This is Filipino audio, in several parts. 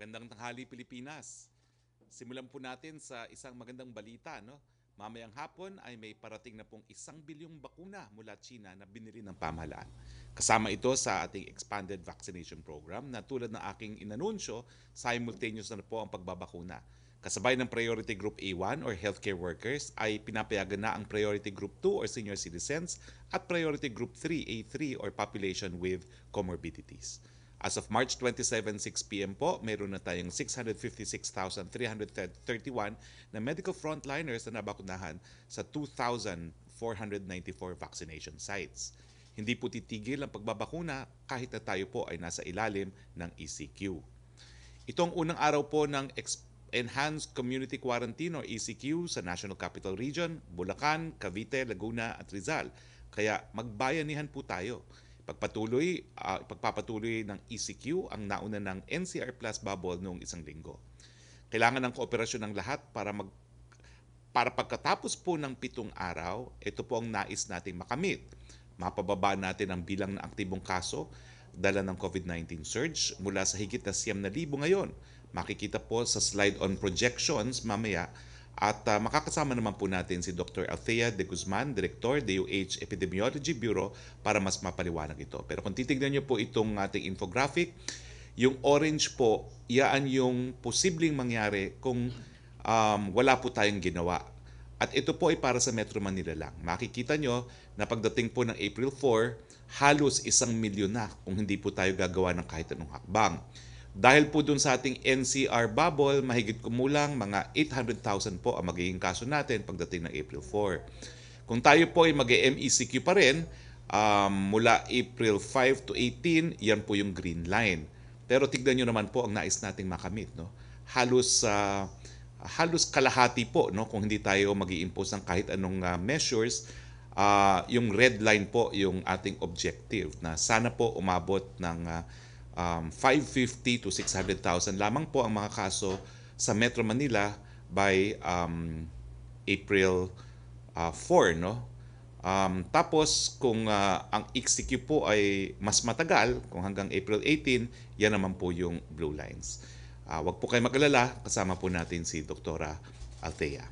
Magandang tanghali Pilipinas. Simulan po natin sa isang magandang balita. No? Mamayang hapon ay may parating na pong 1 bilyong bakuna mula China na binili ng pamahalaan. Kasama ito sa ating expanded vaccination program na tulad ng aking inanunsyo, simultaneous na po ang pagbabakuna. Kasabay ng Priority Group A1 or healthcare workers ay pinapayagan na ang Priority Group 2 or senior citizens at Priority Group 3 A3 or population with comorbidities. As of March 27, 6 p.m. po, mayroon na tayong 656,331 na medical frontliners na nabakunahan sa 2,494 vaccination sites. Hindi po titigil ang pagbabakuna kahit na tayo po ay nasa ilalim ng ECQ. Itong unang araw po ng Enhanced Community Quarantine o ECQ sa National Capital Region, Bulacan, Cavite, Laguna at Rizal. Kaya magbayanihan po tayo. Pagpapatuloy ng ECQ ang nauna ng NCR Plus bubble noong isang linggo. Kailangan ng kooperasyon ng lahat para pagkatapos po ng 7 araw, ito po ang nais nating makamit. Mapababa natin ang bilang ng aktibong kaso dala ng COVID-19 surge mula sa higit na 9,000 ngayon. Makikita po sa slide on projections mamaya. At makakasama naman po natin si Dr. Althea de Guzman, Director, DOH Epidemiology Bureau para mas mapaliwanag ito. Pero kung titignan niyo po itong ating infographic, yung orange po, iyan yung posibleng mangyari kung wala po tayong ginawa. At ito po ay para sa Metro Manila lang. Makikita nyo na pagdating po ng April 4, halos 1 milyon na kung hindi po tayo gagawa ng kahit anong hakbang. Dahil po dun sa ating NCR bubble, mahigit kumulang mga 800,000 po ang magiging kaso natin pagdating ng April 4. Kung tayo po ay mag-MECQ pa rin, mula April 5 to 18, yan po yung green line. Pero tignan nyo naman po ang nais nating makamit. No? Halos kalahati po no? Kung hindi tayo mag-i-impose ng kahit anong measures, yung red line po yung ating objective na sana po umabot ng 550 to 600,000 lamang po ang mga kaso sa Metro Manila by April 4. No? Tapos kung ang ECQ po ay mas matagal, kung hanggang April 18, yan naman po yung blue lines. Wag po kayo mag-alala, kasama po natin si Dr. Althea.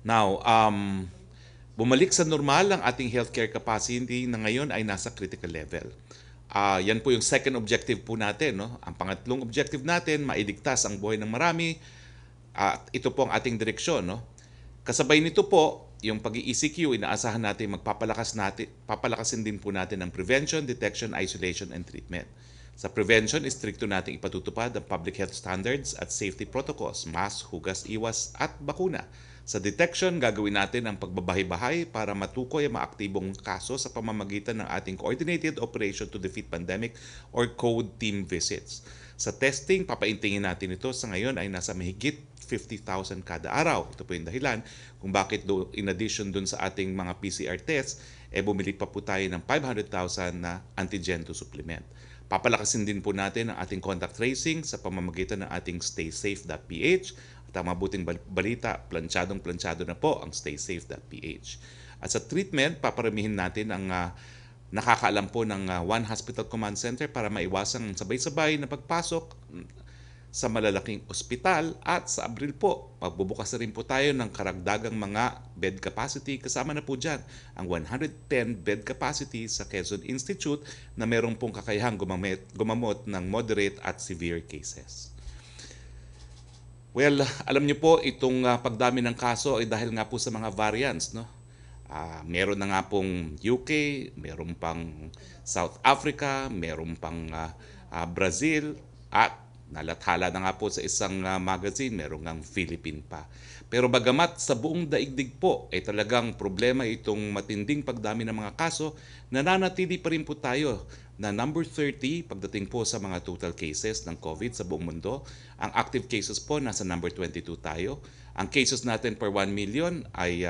Now, bumalik sa normal ang ating healthcare capacity na ngayon ay nasa critical level. Yan po yung second objective po natin. No? Ang pangatlong objective natin, mailigtas ang buhay ng marami. At ito po ang ating direksyon. No? Kasabay nito po, yung pag-ECQ, inaasahan natin papalakasin din po natin ang prevention, detection, isolation, and treatment. Sa prevention, istrikto natin ipatutupad ang public health standards at safety protocols, mask, hugas, iwas, at bakuna. Sa detection, gagawin natin ang pagbabahay-bahay para matukoy ang maaktibong kaso sa pamamagitan ng ating Coordinated Operation to Defeat Pandemic or CODE team visits. Sa testing, papaintingin natin ito sa ngayon ay nasa mahigit 50,000 kada araw. Ito po yung dahilan kung bakit in addition dun sa ating mga PCR tests, bumili pa po tayo ng 500,000 na antigen to supplement. Papalakasin din po natin ang ating contact tracing sa pamamagitan ng ating staysafe.ph. At ang mabuting balita, planchadong-planchado na po ang staysafe.ph. At sa treatment, paparamihin natin ang nakakaalam po ng One Hospital Command Center para maiwasang sabay-sabay na pagpasok sa malalaking ospital. At sa Abril po, magbubukas na rin po tayo ng karagdagang mga bed capacity. Kasama na po dyan ang 110 bed capacity sa Quezon Institute na merong pong kakayahang gumamot ng moderate at severe cases. Well, alam niyo po, itong pagdami ng kaso ay dahil nga po sa mga variants. No? Meron na nga pong UK, meron pang South Africa, meron pang Brazil, at nalathala na nga po sa isang magazine, meron ngang Philippine pa. Pero bagamat sa buong daigdig po ay talagang problema itong matinding pagdami ng mga kaso, nananatili pa rin po tayo na number 30 pagdating po sa mga total cases ng COVID sa buong mundo. Ang active cases po nasa number 22 tayo. Ang cases natin per 1 million ay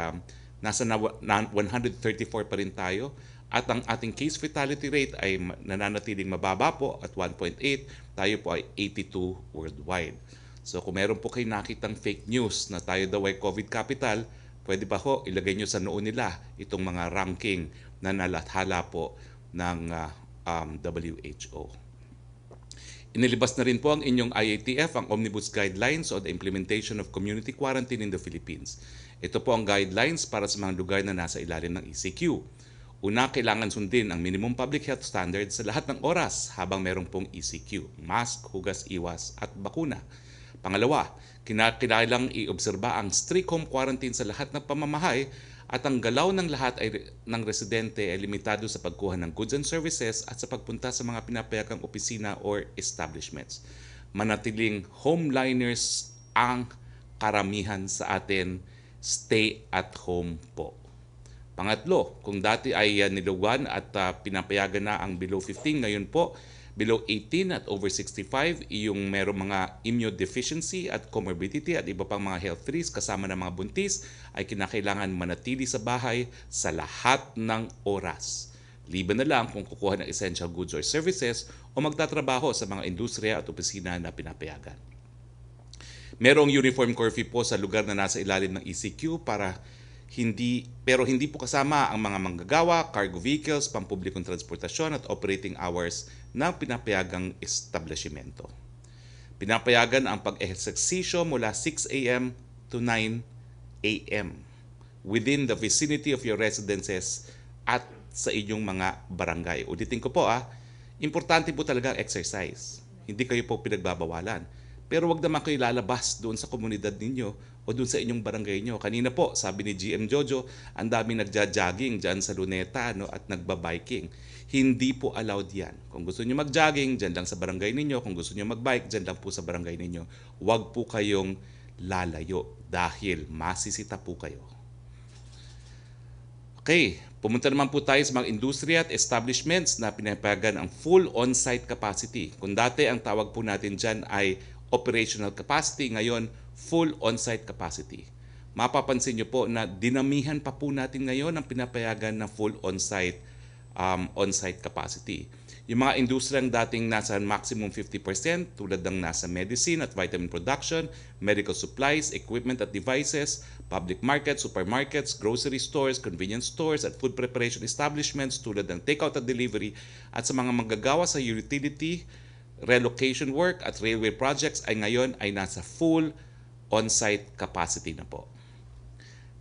nasa 134 pa rin tayo. At ang ating case fatality rate ay nananatiling mababa po at 1.8. Tayo po ay 82 worldwide. So kung meron po kayo nakitang fake news na tayo daw ay COVID capital, pwede ba ho ilagay nyo sa noon nila itong mga ranking na nalathala po ng WHO. Inilabas na rin po ang inyong IATF ang Omnibus Guidelines on the Implementation of Community Quarantine in the Philippines. Ito po ang guidelines para sa mga lugar na nasa ilalim ng ECQ. Una, kailangan sundin ang minimum public health standards sa lahat ng oras habang merong pong ECQ, mask, hugas, iwas at bakuna. Pangalawa, kinakailangang iobserba ang strict home quarantine sa lahat ng pamamahay at ang galaw ng lahat ng residente ay limitado sa pagkuha ng goods and services at sa pagpunta sa mga pinapayagang opisina or establishments. Manatiling homeliners ang karamihan sa atin, stay at home po. Pangatlo, kung dati ay niluwan at pinapayagan na ang below 15, ngayon po below 18 at over 65, yung merong mga immunodeficiency at comorbidity at iba pang mga health risks kasama ng mga buntis ay kinakailangan manatili sa bahay sa lahat ng oras. Liban na lang kung kukuha ng essential goods or services o magtatrabaho sa mga industriya at opisina na pinapayagan. Merong uniform curfew po sa lugar na nasa ilalim ng ECQ pero hindi po kasama ang mga manggagawa, cargo vehicles, pampublikong transportasyon at operating hours ng pinapayagang establishmento. Pinapayagan ang pag-ehersisyo mula 6 a.m. to 9 a.m. within the vicinity of your residences at sa inyong mga barangay. Ulitin ko po importante po talaga ang exercise. Hindi kayo po pinagbabawalan. Pero wag naman kayo lalabas doon sa komunidad ninyo o doon sa inyong barangay nyo. Kanina po, sabi ni GM Jojo, ang dami nagja-jogging dyan sa Luneta at nagbabiking. Hindi po allowed yan. Kung gusto nyo mag-jogging, dyan lang sa barangay ninyo. Kung gusto nyo mag-bike, dyan lang po sa barangay ninyo. Wag po kayong lalayo dahil masisita po kayo. Okay, pumunta naman po tayo sa mga industriya at establishments na pinapayagan ang full on-site capacity. Kung dati ang tawag po natin dyan ay operational capacity, ngayon full on-site capacity. Mapapansin nyo po na dinamihan pa po natin ngayon ang pinapayagan ng full on-site capacity. Yung mga industriyang dating nasa maximum 50% tulad ng nasa medicine at vitamin production, medical supplies, equipment at devices, public markets, supermarkets, grocery stores, convenience stores at food preparation establishments tulad ng takeout at delivery at sa mga manggagawa sa utility, relocation work at railway projects ay ngayon ay nasa full on-site capacity na po.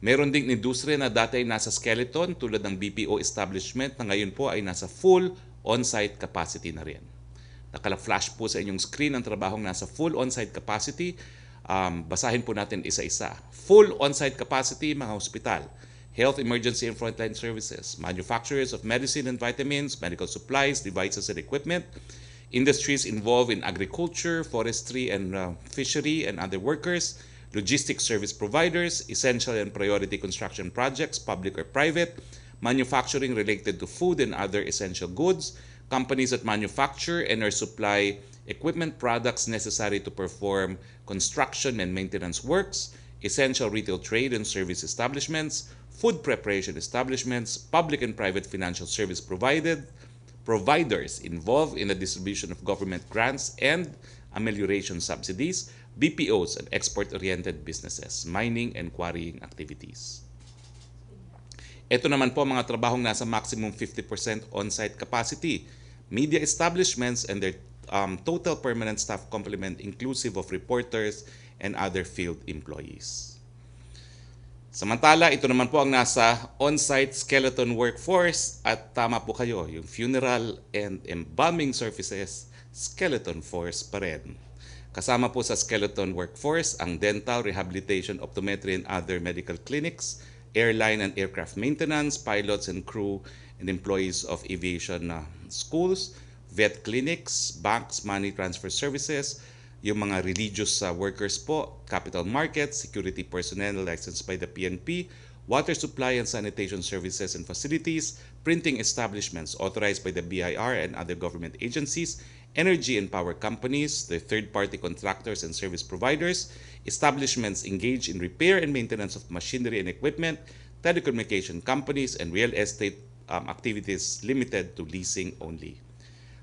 Meron ding industriya na dati ay nasa skeleton tulad ng BPO establishment na ngayon po ay nasa full on-site capacity na rin. Nakala-flash po sa inyong screen ang trabahong nasa full on-site capacity. Basahin po natin isa-isa. Full on-site capacity, mga hospital, health emergency and frontline services, manufacturers of medicine and vitamins, medical supplies, devices and equipment, industries involved in agriculture, forestry and fishery and other workers, logistics service providers, essential and priority construction projects, public or private, manufacturing related to food and other essential goods, companies that manufacture and or supply equipment products necessary to perform construction and maintenance works, essential retail trade and service establishments, food preparation establishments, public and private financial service providers involved in the distribution of government grants and amelioration subsidies, BPOs and export-oriented businesses, mining and quarrying activities. Ito naman po mga trabahong nasa maximum 50% on-site capacity, media establishments and their total permanent staff complement inclusive of reporters and other field employees. Samantala, ito naman po ang nasa on-site skeleton workforce at tama po kayo, yung funeral and embalming services, skeleton force pa rin. Kasama po sa skeleton workforce ang dental, rehabilitation, optometry and other medical clinics, airline and aircraft maintenance, pilots and crew and employees of aviation schools, vet clinics, banks, money transfer services, yung mga religious workers po, capital markets, security personnel licensed by the PNP, water supply and sanitation services and facilities, printing establishments authorized by the BIR and other government agencies, energy and power companies, the third-party contractors and service providers, establishments engaged in repair and maintenance of machinery and equipment, telecommunication companies, and real estate activities limited to leasing only.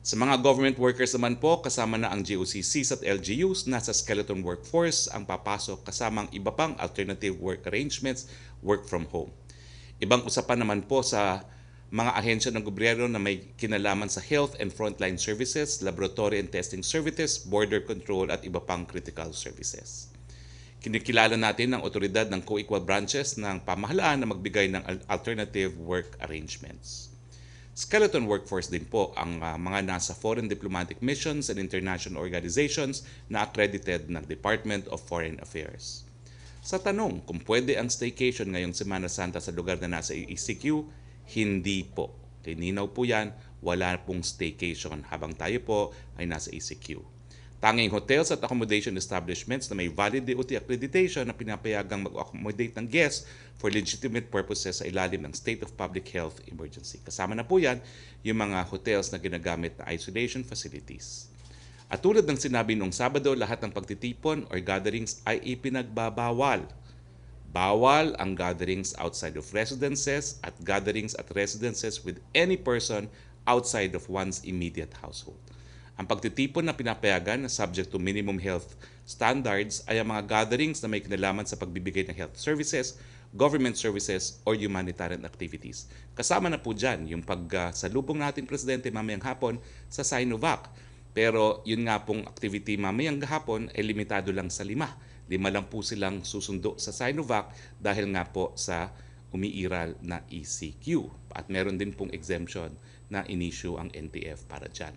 Sa mga government workers naman po, kasama na ang GOCCs at LGUs, nasa skeleton workforce ang papasok kasamang iba pang alternative work arrangements, work from home. Ibang usapan naman po sa mga ahensya ng gobyerno na may kinalaman sa health and frontline services, laboratory and testing services, border control at iba pang critical services. Kinikilala natin ang otoridad ng co-equal branches ng pamahalaan na magbigay ng alternative work arrangements. Skeleton workforce din po ang mga nasa foreign diplomatic missions and international organizations na accredited ng Department of Foreign Affairs. Sa tanong kung pwede ang staycation ngayong Semana Santa sa lugar na nasa ECQ, hindi po. Lininaw po yan, wala pong staycation habang tayo po ay nasa ECQ. Tanging hotels at accommodation establishments na may valid DOT accreditation na pinapayagang mag-accommodate ng guests for legitimate purposes sa ilalim ng state of public health emergency. Kasama na po yan yung mga hotels na ginagamit na isolation facilities. At tulad ng sinabi noong Sabado, lahat ng pagtitipon or gatherings ay ipinagbabawal. Bawal ang gatherings outside of residences at gatherings at residences with any person outside of one's immediate household. Ang pagtitipon na pinapayagan na subject to minimum health standards ay ang mga gatherings na may kinalaman sa pagbibigay ng health services, government services, or humanitarian activities. Kasama na po dyan yung pagsalubong natin Presidente mamayang hapon sa Sinovac. Pero yun nga pong activity mamayang hapon ay limitado lang sa 5. 5 lang po silang susundo sa Sinovac dahil nga po sa umiiral na ECQ. At meron din pong exemption na in-issue ang NTF para dyan.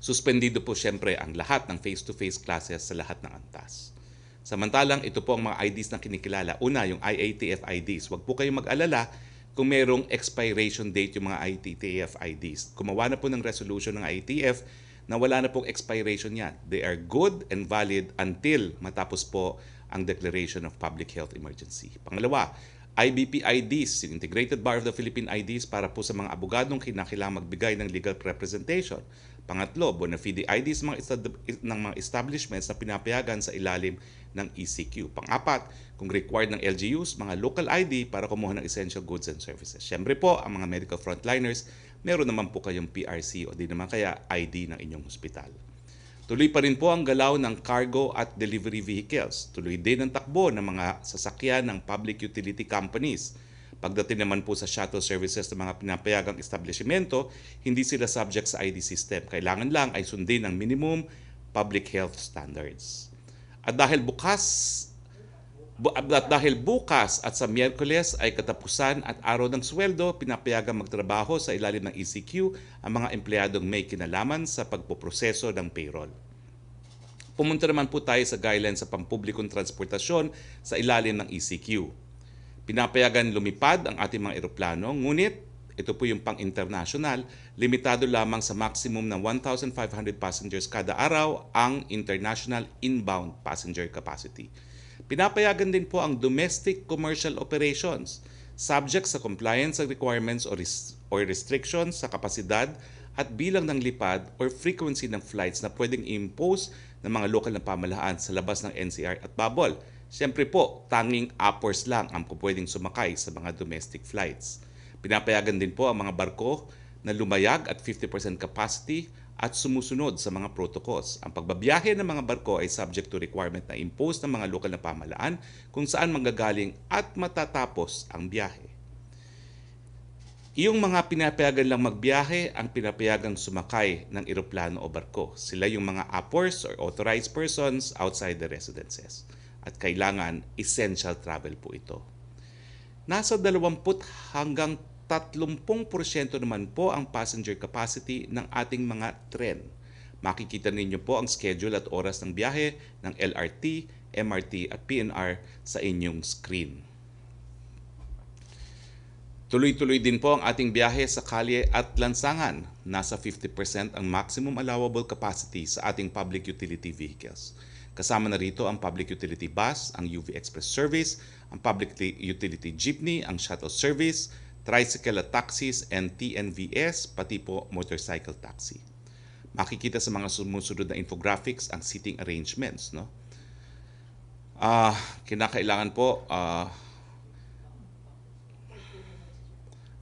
Suspendido po siyempre ang lahat ng face-to-face classes sa lahat ng antas. Samantalang ito po ang mga IDs na kinikilala. Una, yung IATF IDs. Huwag po kayong mag-alala kung merong expiration date yung mga IATF IDs. Gumawa na po ng resolution ng IATF na wala na pong expiration yan. They are good and valid until matapos po ang Declaration of Public Health Emergency. Pangalawa, IBP IDs, yung Integrated Bar of the Philippine IDs para po sa mga abogadong kinakailangang magbigay ng legal representation. Pangatlo, bona fide IDs ng mga establishments na pinapayagan sa ilalim ng ECQ. Pang-apat, kung required ng LGUs, mga local ID para kumuha ng essential goods and services. Siyempre po, ang mga medical frontliners, meron naman po kayong PRC o di naman kaya ID ng inyong hospital. Tuloy pa rin po ang galaw ng cargo at delivery vehicles. Tuloy din ang takbo ng mga sasakyan ng public utility companies. Pagdating naman po sa shuttle services ng mga pinapayagang establishmento, hindi sila subject sa ID system. Kailangan lang ay sundin ang minimum public health standards. At dahil bukas at sa Miyerkules ay katapusan at araw ng sweldo, pinapayagang magtrabaho sa ilalim ng ECQ ang mga empleyadong may kinalaman sa pagpoproseso ng payroll. Pumunta naman po tayo sa guidelines sa pampublikong transportasyon sa ilalim ng ECQ. Pinapayagan lumipad ang ating mga eroplano, ngunit ito po yung pang-international, limitado lamang sa maximum ng 1,500 passengers kada araw ang international inbound passenger capacity. Pinapayagan din po ang domestic commercial operations, subject sa compliance sa requirements or restrictions sa kapasidad at bilang ng lipad or frequency ng flights na pwedeng i-impose ng mga lokal na pamahalaan sa labas ng NCR at bubble. Siyempre po, tanging uppers lang ang pwedeng sumakay sa mga domestic flights. Pinapayagan din po ang mga barko na lumayag at 50% capacity at sumusunod sa mga protocols. Ang pagbabiyahe ng mga barko ay subject to requirement na impose ng mga lokal na pamahalaan kung saan manggagaling at matatapos ang biyahe. Yung mga pinapayagan lang magbiyahe ang pinapayagang sumakay ng eroplano o barko. Sila yung mga uppers or authorized persons outside the residences. At kailangan essential travel po ito. Nasa 20 hanggang 30% naman po ang passenger capacity ng ating mga tren. Makikita ninyo po ang schedule at oras ng biyahe ng LRT, MRT at PNR sa inyong screen. Tuloy-tuloy din po ang ating biyahe sa kalye at lansangan. Nasa 50% ang maximum allowable capacity sa ating public utility vehicles. Kasama na rito ang public utility bus, ang UV Express service, ang public utility jeepney, ang shuttle service, tricycle at taxis, and TNVS, pati po motorcycle taxi. Makikita sa mga sumusunod na infographics ang seating arrangements. No? Kinakailangan po...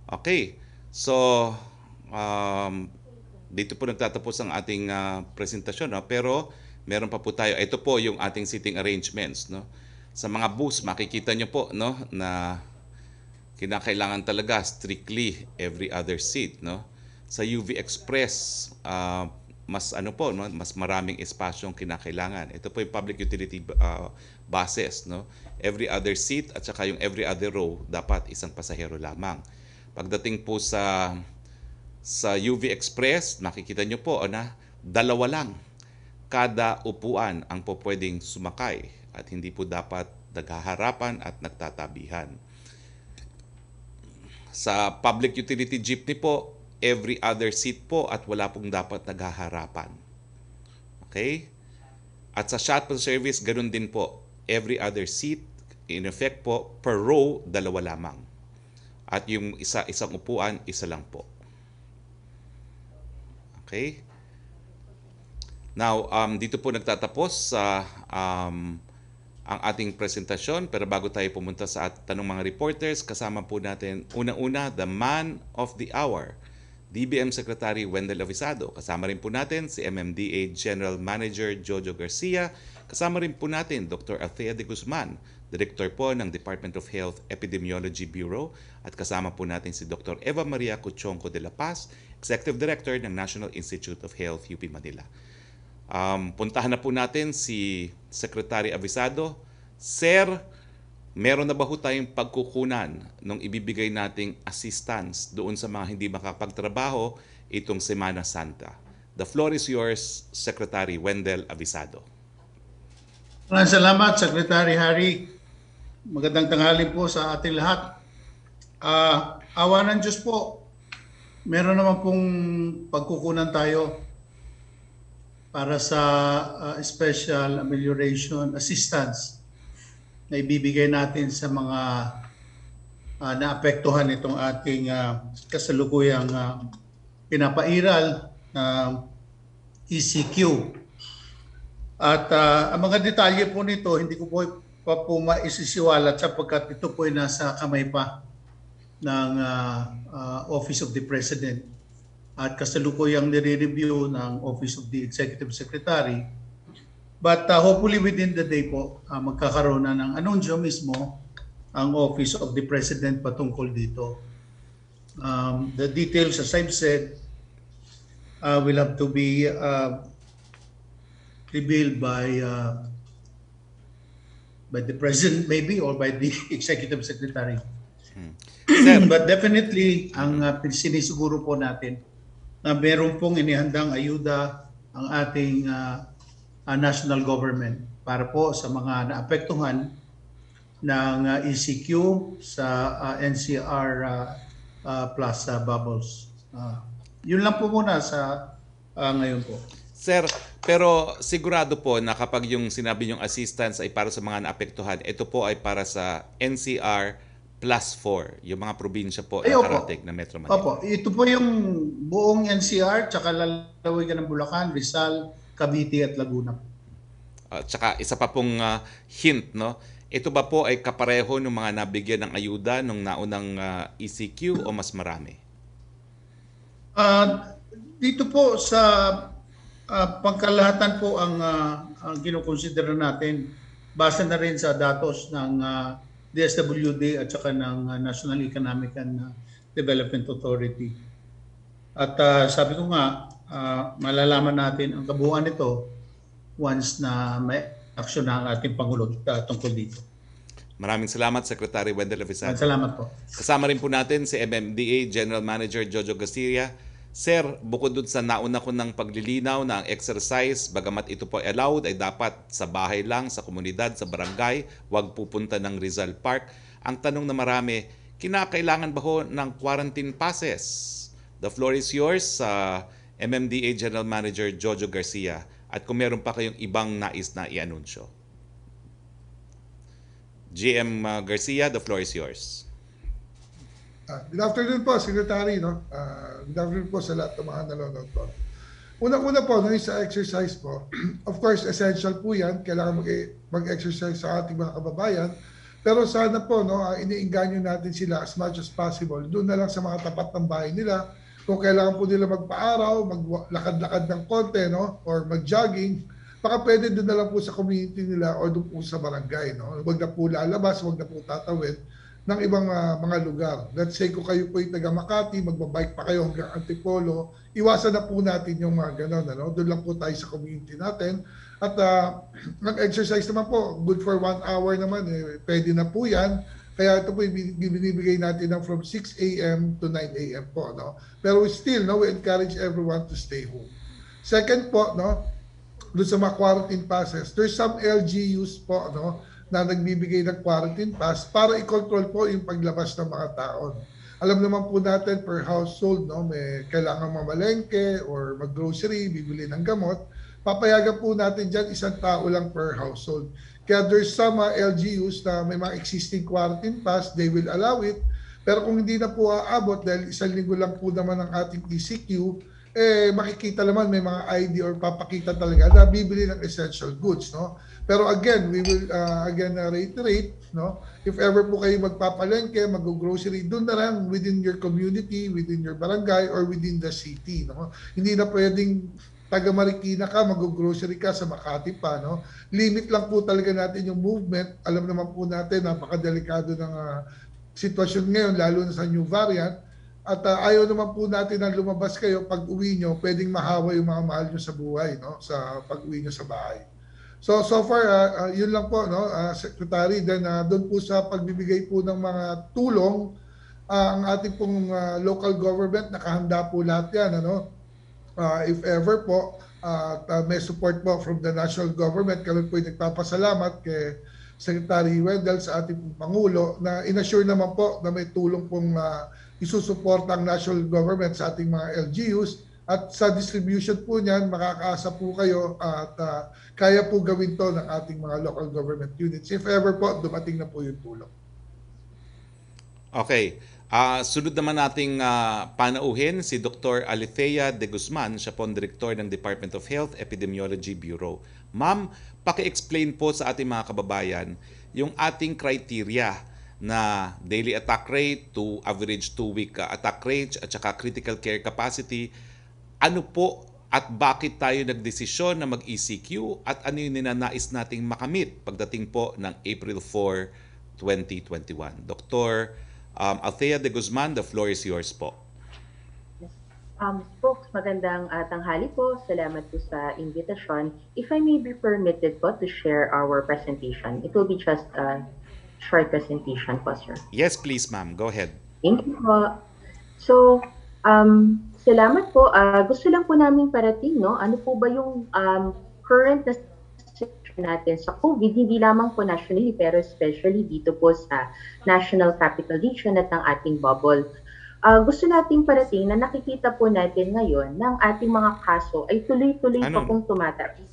Okay, so dito po nagtatapos ang ating presentasyon, no? Pero meron pa po tayo. Ito po yung ating seating arrangements, no? Sa mga bus makikita nyo po, no, na kinakailangan talaga strictly every other seat, no? Sa UV Express, mas ano po, no, mas maraming espasyong kinakailangan. Ito po yung public utility buses, no? Every other seat at saka yung every other row dapat isang pasahero lamang. Pagdating po sa UV Express, nakikita nyo po na dalawa lang kada upuan ang po pwedeng sumakay at hindi po dapat naghaharapan at nagtatabihan. Sa public utility jeepney po, every other seat po at wala pong dapat naghaharapan. Okay? At sa shuttle service, ganun din po. Every other seat, in effect po, per row, dalawa lamang. At yung isang upuan, isa lang po. Okay? Now, dito po nagtatapos sa ang ating presentasyon. Pero bago tayo pumunta sa tanong mga reporters, kasama po natin unang-una, the man of the hour, DBM Secretary Wendell Avisado. Kasama rin po natin si MMDA General Manager Jojo Garcia. Kasama rin po natin Dr. Althea de Guzman, Director po ng Department of Health Epidemiology Bureau. At kasama po natin si Dr. Eva Maria Cuchonco de la Paz, Executive Director ng National Institute of Health, UP Manila. Puntahan na po natin si Secretary Avisado. Sir, meron na ba ho tayong pagkukunan nung ibibigay nating assistance doon sa mga hindi makapagtrabaho itong Semana Santa? The floor is yours, Secretary Wendell Avisado. Maraming salamat, Secretary Harry. Magandang tanghali po sa ating lahat. Awa ng Diyos po, meron naman pong pagkukunan tayo para sa special amelioration assistance na ibibigay natin sa mga naapektuhan itong ating kasalukuyang pinapairal na ECQ. At ang mga detalye po nito, hindi ko po pa po maisisiwalat sapagkat ito po ay nasa kamay pa ng Office of the President at kasalukuyang nire-review ng Office of the Executive Secretary. But hopefully within the day po, magkakaroon na ng anunsyo mismo ang Office of the President patungkol dito. The details, as I've said, will have to be revealed by the President maybe or by the Executive Secretary. But definitely, ang sinisiguro po natin na meron pong inihandang ayuda ang ating national government para po sa mga naapektuhan ng ECQ sa NCR plus bubbles. Yun lang po muna sa ngayon po. Sir, pero sigurado po na kapag yung sinabi yung assistance ay para sa mga naapektuhan, ito po ay para sa NCR plus 4, yung mga probinsya po na karatig na Metro Manila. Opo, ito po yung buong NCR, tsaka lalawigan ng Bulacan, Rizal, Cavite at Laguna. Tsaka isa pa pong hint, no? Ito ba po ay kapareho ng mga nabigyan ng ayuda nung naunang ECQ o mas marami? Dito po sa pangkalahatan po ang kinukonsidera natin base na rin sa datos ng DSWD at saka ng National Economic and Development Authority. At sabi ko nga, malalaman natin ang kabuuan nito once na may aksyon na ang ating Pangulo tungkol dito. Maraming salamat, Secretary Wendell Avisado. Salamat po. Kasama rin po natin si MMDA General Manager Jojo Garcia. Sir, bukod dun sa nauna ko ng paglilinaw na ang exercise, bagamat ito po allowed, ay dapat sa bahay lang, sa komunidad, sa barangay, huwag pupunta ng Rizal Park. Ang tanong na marami, kinakailangan ba ho ng quarantine passes? The floor is yours, MMDA General Manager Jojo Garcia. At kung meron pa kayong ibang nais na i-anunsyo. GM Garcia, the floor is yours. Good afternoon po, Secretary. No? Good afternoon po sa lahat ng mga nanonood po. Unang-una po, no, sa exercise po, of course, essential po yan. Kailangan mag-exercise sa ating mga kababayan. Pero sana po, no, iniinganyo natin sila as much as possible. Doon na lang sa mga tapat ng bahay nila. Kung kailangan po nila magpa-araw, maglakad-lakad ng konti, no, or mag-jogging, baka pwede doon na lang po sa community nila o doon po sa barangay. No? Huwag na po lalabas, huwag na po tatawid. ng ibang mga lugar. Let's say kung kayo po ay taga Makati, magbabike pa kayo hanggang Antipolo, iwasan na po natin yung mga ganon. Ano? Doon lang po tayo sa community natin. At mag-exercise naman po, good for 1 hour naman, pwede na po yan. Kaya ito po binibigay natin ng from 6 a.m. to 9 a.m. po. No? Pero still, no, we encourage everyone to stay home. Second po, no, doon sa mga quarantine passes, there's some LGUs po, no, na nagbibigay ng quarantine pass para i-control po yung paglabas ng mga tao. Alam naman po natin per household, no, may kailangan mamalengke or mag-grocery, bibili ng gamot, papayagan po natin dyan 1 tao lang per household. Kaya there's some LGUs na may mga existing quarantine pass, they will allow it. Pero kung hindi na po aabot dahil 1 linggo lang po naman ang ating ECQ, makikita naman may mga ID or papakita talaga na bibili ng essential goods, no? Pero again, we will reiterate, no? If ever po kayo magpapalengke, mag-grocery, doon na lang within your community, within your barangay, or within the city, no? Hindi na pwedeng taga Marikina ka, mag-grocery ka sa Makati pa, no? Limit lang po talaga natin yung movement. Alam naman po natin, napakadelikado ng sitwasyon ngayon, lalo na sa new variant. At ayaw naman po natin na lumabas kayo pag uwi nyo, pwedeng mahawa yung mga mahal nyo sa buhay, no? Sa pag uwi nyo sa bahay. So far, yun lang po, no, Secretary. Then doon po sa pagbibigay po ng mga tulong, ang ating pong local government, nakahanda po lahat yan, ano? If ever po, may support po from the national government, kami po nagpapasalamat kay Secretary Wendell sa ating pong Pangulo na inassure naman po na may tulong pong isusuporta ang national government sa ating mga LGUs at sa distribution po niyan makakaasa po kayo at kaya po gawin to ng ating mga local government units if ever po dumating na po yung tulong. Okay. Sunod naman nating panauhin si Dr. Alethea de Guzman, siya po ang Direktor ng Department of Health Epidemiology Bureau. Ma'am, paki-explain po sa ating mga kababayan yung ating criteria na daily attack rate to average 2-week attack rate at saka critical care capacity. Ano po at bakit tayo nagdesisyon na mag-ECQ at ano yung ninanais nating makamit pagdating po ng April 4, 2021? Dr. Althea de Guzman, the floor is yours po. Folks, magandang tanghali po. Salamat po sa invitation. If I may be permitted po to share our presentation, it will be just a short presentation po, sir. Yes, please, ma'am. Go ahead. Thank you po. So, salamat po. Gusto lang po namin parating, no? Ano po ba yung current na situation natin sa COVID, hindi lamang po nationally, pero especially dito po sa National Capital Region at ng ating bubble. Gusto nating parating na nakikita po natin ngayon ng ating mga kaso ay tuloy-tuloy pa pong tumataas.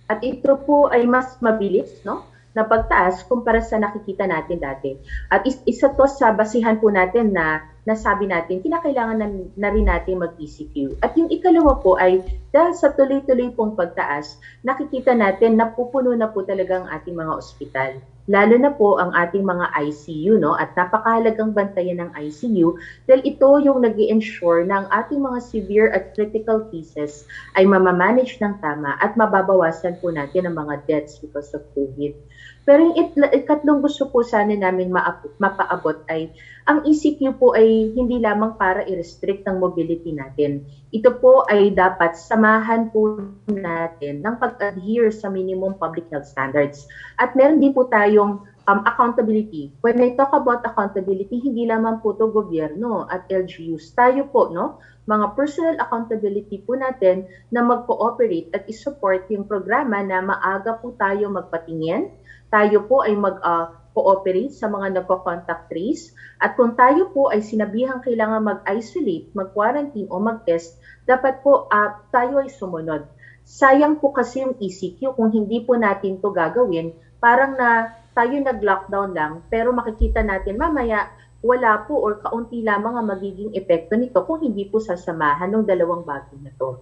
At ito po ay mas mabilis, no, na pagtaas kumpara sa nakikita natin dati. At isa to sa basihan po natin na nasabi natin, kinakailangan na rin natin mag-ECQ. At yung ikalawa po ay dahil sa tuloy-tuloy pong pagtaas, nakikita natin na pupuno na po talaga ang ating mga ospital. Lalo na po ang ating mga ICU, no? At napakahalagang bantayan ng ICU dahil ito yung nag-i-ensure na ang ating mga severe at critical cases ay mamamanage ng tama at mababawasan po natin ang mga deaths because of COVID. Pero yung ikatlong gusto po sana namin mapaabot ay ang ECQ po ay hindi lamang para i-restrict ang mobility natin. Ito po ay dapat samahan po natin ng pag-adhere sa minimum public health standards. At meron din po tayong accountability. When I talk about accountability, hindi lamang po ito gobyerno at LGUs. Tayo po, no, mga personal accountability po natin na mag-cooperate at isupport yung programa na maaga po tayo magpatingin. Tayo po ay mag-cooperate sa mga nagko-contact trace. At kung tayo po ay sinabihang kailangan mag-isolate, mag-quarantine o mag-test, dapat po tayo ay sumunod. Sayang po kasi yung ECQ kung hindi po natin to gagawin, parang na tayo nag-lockdown lang, pero makikita natin mamaya wala po or kaunti lamang ang magiging epekto nito kung hindi po sasamahan ng dalawang bagay na to.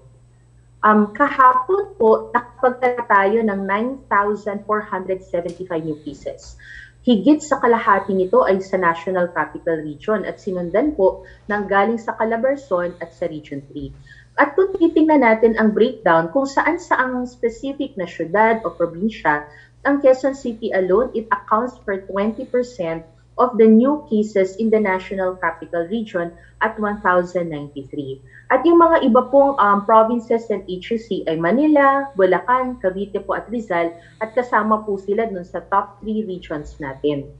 Kahapon po, nakapagtala tayo ng 9,475 new cases. Higit sa kalahati nito ay sa National Capital Region at sinundan po ng galing sa Calabarzon at sa Region 3. At kung titingnan natin ang breakdown kung saan-saang specific na syudad o probinsya, ang Quezon City alone, it accounts for 20% of the new cases in the National Capital Region at 1,093. At yung mga iba pong provinces and HUC ay Manila, Bulacan, Cavite po at Rizal, at kasama po sila dun sa top 3 regions natin.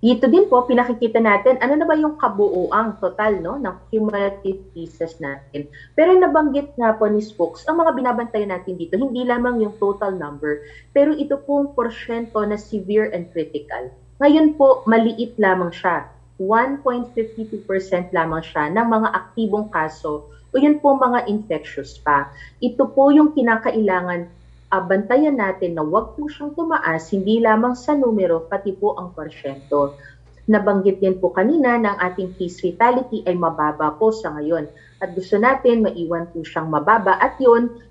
Dito din po, pinakikita natin ano na ba yung kabuuang total no, ng cumulative cases natin. Pero nabanggit nga po ni Spokes, ang mga binabantayan natin dito, hindi lamang yung total number, pero ito pong porsyento na severe and critical. Ngayon po, maliit lamang siya. 1.52% lamang siya ng mga aktibong kaso o yun po mga infectious pa. Ito po yung kinakailangan bantayan natin na wag po siyang tumaas, hindi lamang sa numero, pati po ang porsyento. Nabanggit din po kanina ng ating case fatality ay mababa po sa ngayon. At gusto natin maiwan po siyang mababa at yun,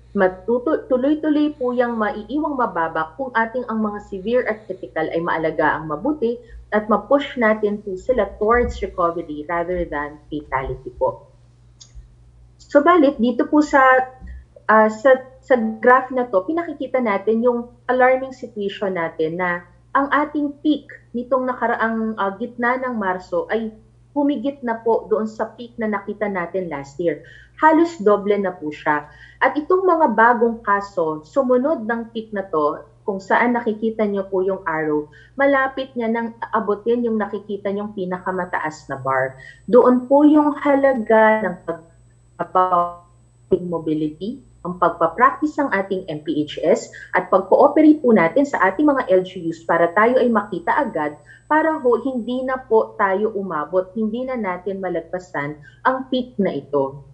tuloy-tuloy po yung maiiwang mababa kung ating ang mga severe at critical ay maalagaan mabuti at ma-push natin po sila towards recovery rather than fatality po. So balit, dito po sa graph na to, pinakikita natin yung alarming situation natin na ang ating peak nitong nakaraang gitna ng Marso ay humigit na po doon sa peak na nakita natin last year. Halos doble na po siya. At itong mga bagong kaso, sumunod ng peak na to, kung saan nakikita nyo po yung arrow, malapit niya nang abutin yung nakikita nyong pinakamataas na bar. Doon po yung halaga ng mobility, ang pagpapractice ng ating MPHS at pag-cooperate po natin sa ating mga LGUs para tayo ay makita agad para hindi na po tayo umabot, hindi na natin malagpasan ang peak na ito.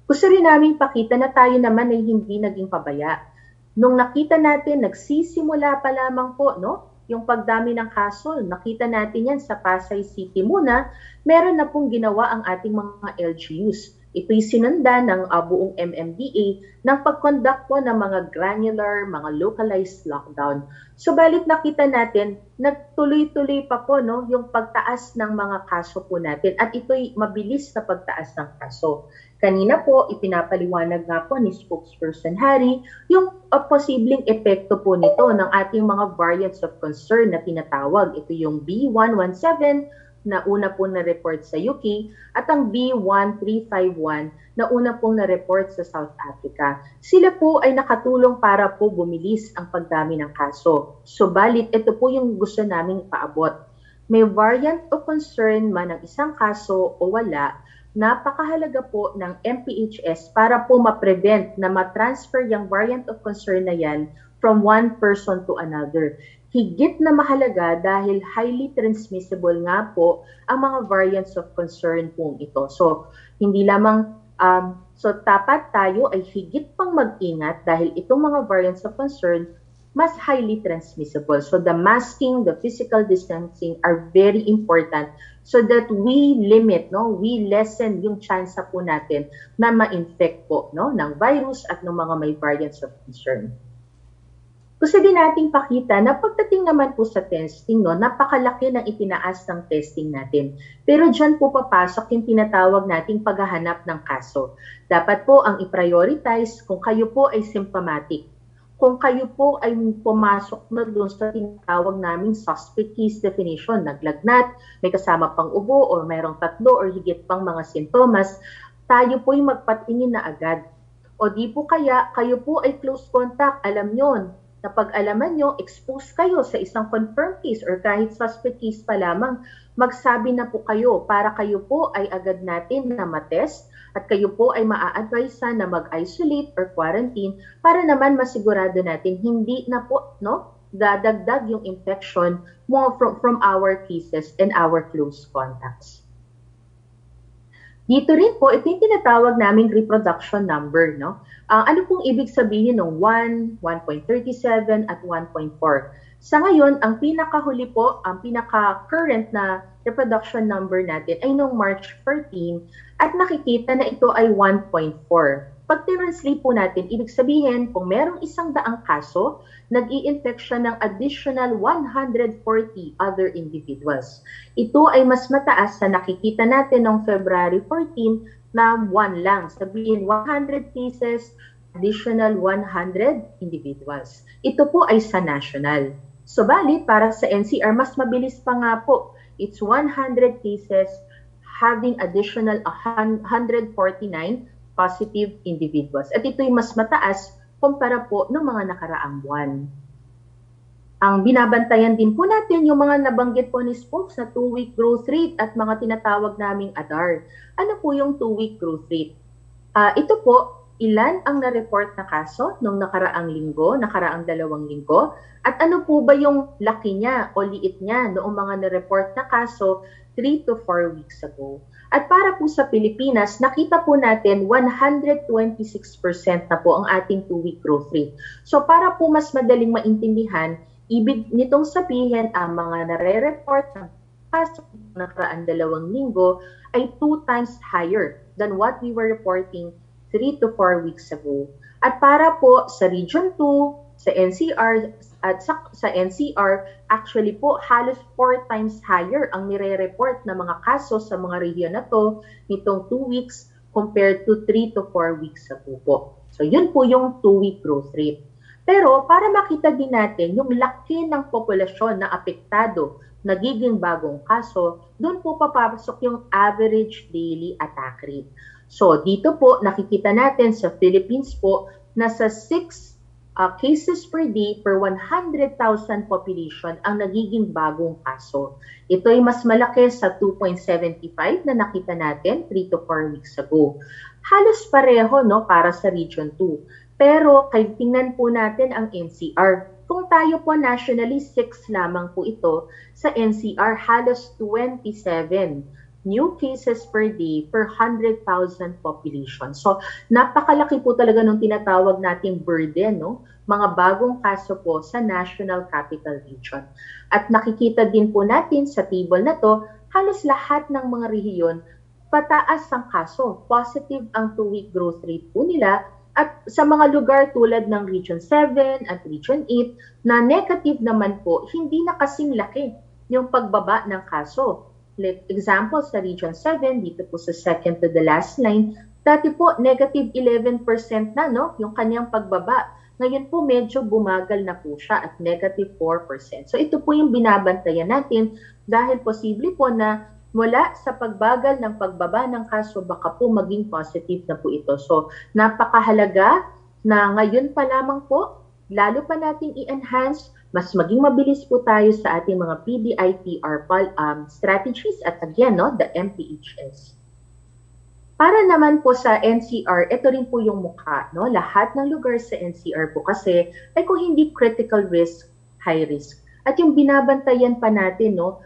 Gusto rin namin pakita na tayo naman ay hindi naging pabaya. Nung nakita natin, nagsisimula pa lamang po, no? Yung pagdami ng kaso, nakita natin yan sa Pasay City muna, meron na pong ginawa ang ating mga LGUs. Ito'y sinunda ng buong MMDA ng pag-conduct po ng mga granular, mga localized lockdown. Subalit nakita natin, nagtuloy-tuloy pa po no, yung pagtaas ng mga kaso po natin at ito'y mabilis na pagtaas ng kaso. Kanina po, ipinapaliwanag nga po ni Spokesperson Harry yung posibleng epekto po nito ng ating mga variants of concern na tinatawag. Ito yung B117, na una pong na-report sa UK at ang B1351 na una pong na-report sa South Africa. Sila po ay nakatulong para po bumilis ang pagdami ng kaso. Subalit, ito po yung gusto naming paabot. May variant of concern man ang isang kaso o wala, napakahalaga po ng MPHS para po ma-prevent na ma-transfer yung variant of concern na yan from one person to another. Higit na mahalaga dahil highly transmissible nga po ang mga variants of concern po ito. So, hindi lamang, dapat tayo ay higit pang mag-ingat dahil itong mga variants of concern mas highly transmissible. So, the masking, the physical distancing are very important so that we limit, no, we lessen yung chance po natin na ma-infect po no, ng virus at ng mga may variants of concern. Gusto din nating pakita na pagdating naman po sa testing, no, napakalaki ng itinaas ng testing natin. Pero dyan po papasok yung tinatawag nating paghahanap ng kaso. Dapat po ang i-prioritize kung kayo po ay symptomatic. Kung kayo po ay pumasok na doon sa tinatawag naming suspect case definition, naglagnat, may kasama pang ubo o mayroong 3 or higit pang mga sintomas, tayo po ay magpatingin na agad. O di po kaya, kayo po ay close contact, alam nyo, na pag-alaman nyo, expose kayo sa isang confirmed case or kahit suspect case pa lamang, magsabi na po kayo para kayo po ay agad natin na matest at kayo po ay maa-advise na mag-isolate or quarantine para naman masigurado natin hindi na po no, dadagdag yung infection mo from our cases and our close contacts. Dito rin po, ito yung tinatawag naming reproduction number. No? Ano pong ibig sabihin ng 1, 1.37 at 1.4? Sa ngayon, ang pinakahuli po, ang pinaka-current na reproduction number natin ay noong March 14 at nakikita na ito ay 1.4. Pag translate po natin, ibig sabihin kung merong 100 kaso, nag-i-infect siya ng additional 140 other individuals. Ito ay mas mataas sa nakikita natin noong February 14 na 1 lang. Sabihin 100 cases, additional 100 individuals. Ito po ay sa national. Subalit, para sa NCR, mas mabilis pa nga po. It's 100 cases having additional 149 positive individuals. At ito'y mas mataas kumpara po ng mga nakaraang buwan. Ang binabantayan din po natin yung mga nabanggit po ni Spokes na 2-week growth rate at mga tinatawag naming ADAR. Ano po yung 2-week growth rate? Ito po, ilan ang na-report na kaso nung nakaraang linggo, nakaraang 2 linggo, at ano po ba yung laki niya o liit niya noong mga na-report na kaso 3 to 4 weeks ago. At para po sa Pilipinas, nakita po natin 126% na po ang ating 2-week growth rate. So para po mas madaling maintindihan, ibig nitong sabihin ang mga nare-report ng kaso nakaraan 2 linggo ay 2 times higher than what we were reporting 3 to 4 weeks ago. At para po sa Region 2, sa NCR, at sa NCR, actually po halos 4 times higher ang nire-report na mga kaso sa mga rehiyon na to nitong 2 weeks compared to 3 to 4 weeks ago po. So yun po yung 2-week growth rate. Pero para makita din natin yung laki ng populasyon na apektado, nagiging bagong kaso, doon po papasok yung average daily attack rate. So dito po nakikita natin sa Philippines po nasa 6 cases per day per 100,000 population ang nagiging bagong kaso. Ito ay mas malaki sa 2.75 na nakita natin 3 to 4 weeks ago. Halos pareho no para sa Region 2. Pero tingnan po natin ang NCR. Kung tayo po nationally, 6 lamang po ito. Sa NCR, halos 27 new cases per day per 100,000 population. So, napakalaki po talaga nung tinatawag nating burden, no? Mga bagong kaso po sa National Capital Region. At nakikita din po natin sa table na to, halos lahat ng mga rehiyon, pataas ang kaso. Positive ang 2-week growth rate po nila. At sa mga lugar tulad ng Region 7 at Region 8 na negative naman po, hindi na kasing laki yung pagbaba ng kaso. Like example, sa Region 7, dito po sa second to the last line, dati po negative 11% na no, yung kanyang pagbaba. Ngayon po medyo bumagal na po siya at negative 4%. So ito po yung binabantayan natin dahil posible po na mula sa pagbagal ng pagbaba ng kaso, baka po maging positive na po ito. So, napakahalaga na ngayon pa lamang po, lalo pa nating i-enhance, mas maging mabilis po tayo sa ating mga PDITR strategies at again, no, the MPHS. Para naman po sa NCR, ito rin po yung mukha. No? Lahat ng lugar sa NCR po kasi ay kung hindi critical risk, high risk. At yung binabantayan pa natin, no,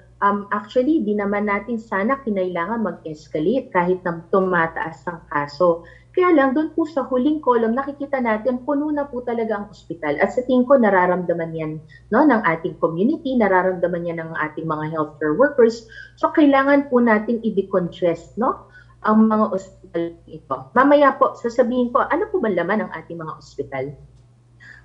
actually, di naman natin sana kinailangan mag-escalate kahit na tumataas ang kaso. Kaya lang, doon po sa huling column, nakikita natin, puno na po talaga ang ospital. At sa tingin ko, nararamdaman yan no, ng ating community, nararamdaman yan ng ating mga healthcare workers. So, kailangan po natin i-decongest no, ang mga ospital ito. Mamaya po, sasabihin ko, ano po ba laman ng ating mga ospital?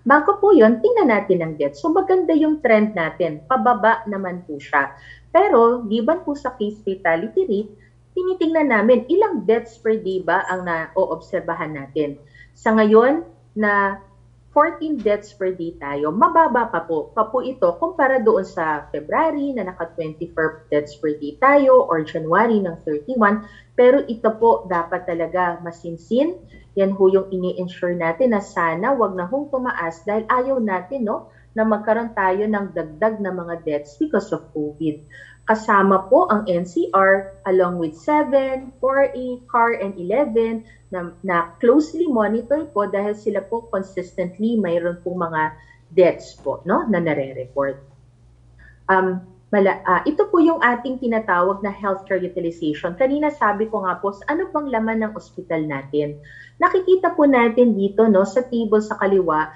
Bago po yun, tingnan natin ang death. So, maganda yung trend natin. Pababa naman po siya. Pero, given po sa case fatality rate, tinitingnan namin ilang deaths per day ba ang na-oobserbahan natin. Sa ngayon, na 14 deaths per day tayo, mababa pa po ito kumpara doon sa February na naka-24 deaths per day tayo or January ng 31. Pero ito po dapat talaga masinsin. Yan ho yung ini-ensure natin na sana wag na hong tumaas dahil ayaw natin no, na magkaroon tayo ng dagdag na mga deaths because of COVID. Kasama po ang NCR along with 7, 4A, CAR, and 11 na closely monitor po dahil sila po consistently mayroon pong mga deaths po no, na nare-report. Ito po yung ating tinatawag na healthcare utilization. Kanina sabi ko nga po, ano bang laman ng ospital natin? Nakikita po natin dito no, sa table sa kaliwa.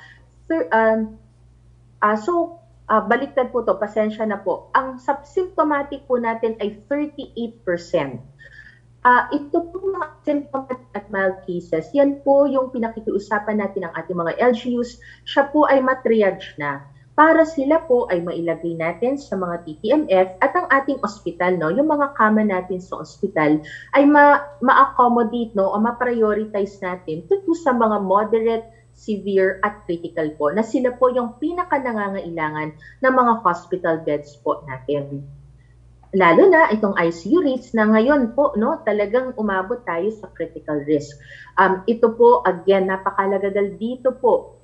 Baliktad po to, pasensya na po. Ang symptomatic po natin ay 38%. Ito po mga symptomatic at mild cases, yan po yung pinakikiusapan natin ng ating mga LGUs. Siya po ay matriage na. Para sila po ay mailagay natin sa mga TTMF at ang ating ospital, no, yung mga kama natin sa ospital ay ma-accommodate no, o ma-prioritize natin to sa mga moderate severe at critical po, na sila po yung pinaka-nangangailangan ng mga hospital beds po natin. Lalo na itong ICU rates na ngayon po, no, talagang umabot tayo sa critical risk. Ito po, again, napakalaga dahil dito po,